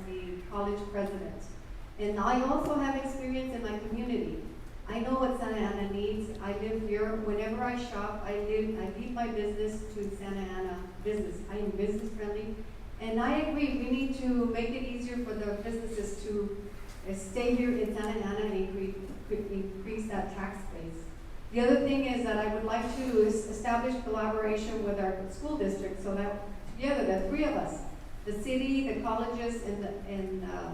the college president. And I also have experience in my community. I know what Santa Ana needs. I live here. Whenever I shop, I lead my business to Santa Ana business. I am business friendly. And I agree, we need to make it easier for the businesses to stay here in Santa Ana and increase that tax base. The other thing is that I would like to establish collaboration with our school district so that together, the three of us, the city, the colleges, and the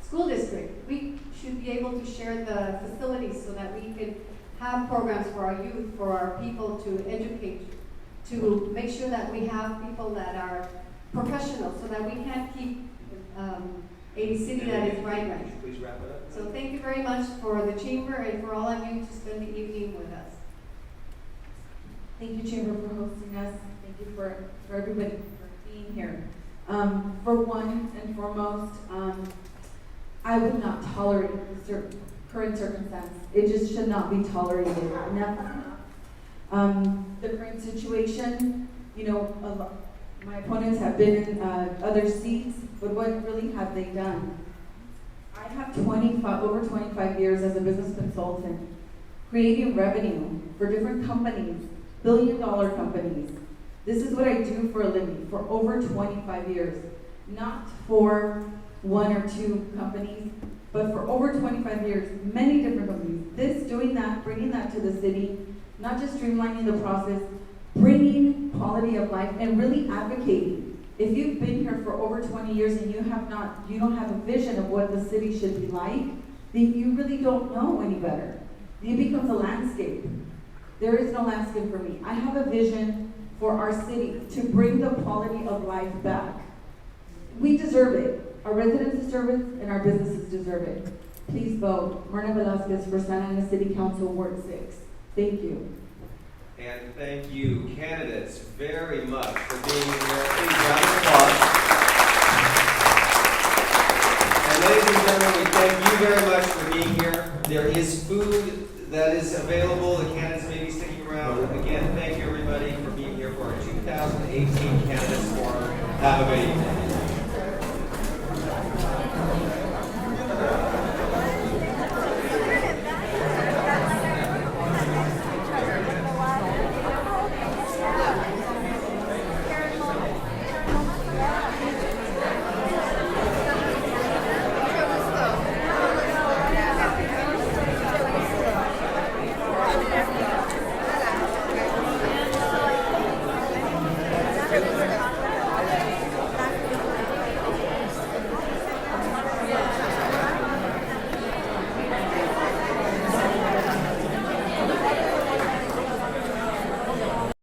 school district, we should be able to share the facilities so that we can have programs for our youth, for our people to educate, to make sure that we have people that are professionals so that we can't keep a city that is right. Please wrap it up. So thank you very much for the chamber and for all of you to spend the evening with us. Thank you, Chamber, for hosting us. Thank you for everybody for being here. For one and foremost, I would not tolerate the current circumstance. It just should not be tolerated. The current situation, my opponents have been in other seats, but what really have they done? I have over 25 years as a business consultant, creating revenue for different companies, billion-dollar companies. This is what I do for a living for over 25 years. Not for one or two companies, but for over 25 years, many different companies. Doing that, bringing that to the city, not just streamlining the process, bringing quality of life and really advocating. If you've been here for over 20 years and you don't have a vision of what the city should be like, then you really don't know any better. It becomes a landscape. There is no landscape for me. I have a vision for our city to bring the quality of life back. We deserve it. Our residents deserve it and our businesses deserve it. Please vote Myrna Velasquez for Santa Ana City Council Ward 6. Thank you. And thank you, candidates, very much for being here. Please round of applause. And ladies and gentlemen, we thank you very much for being here. There is food that is available. The candidates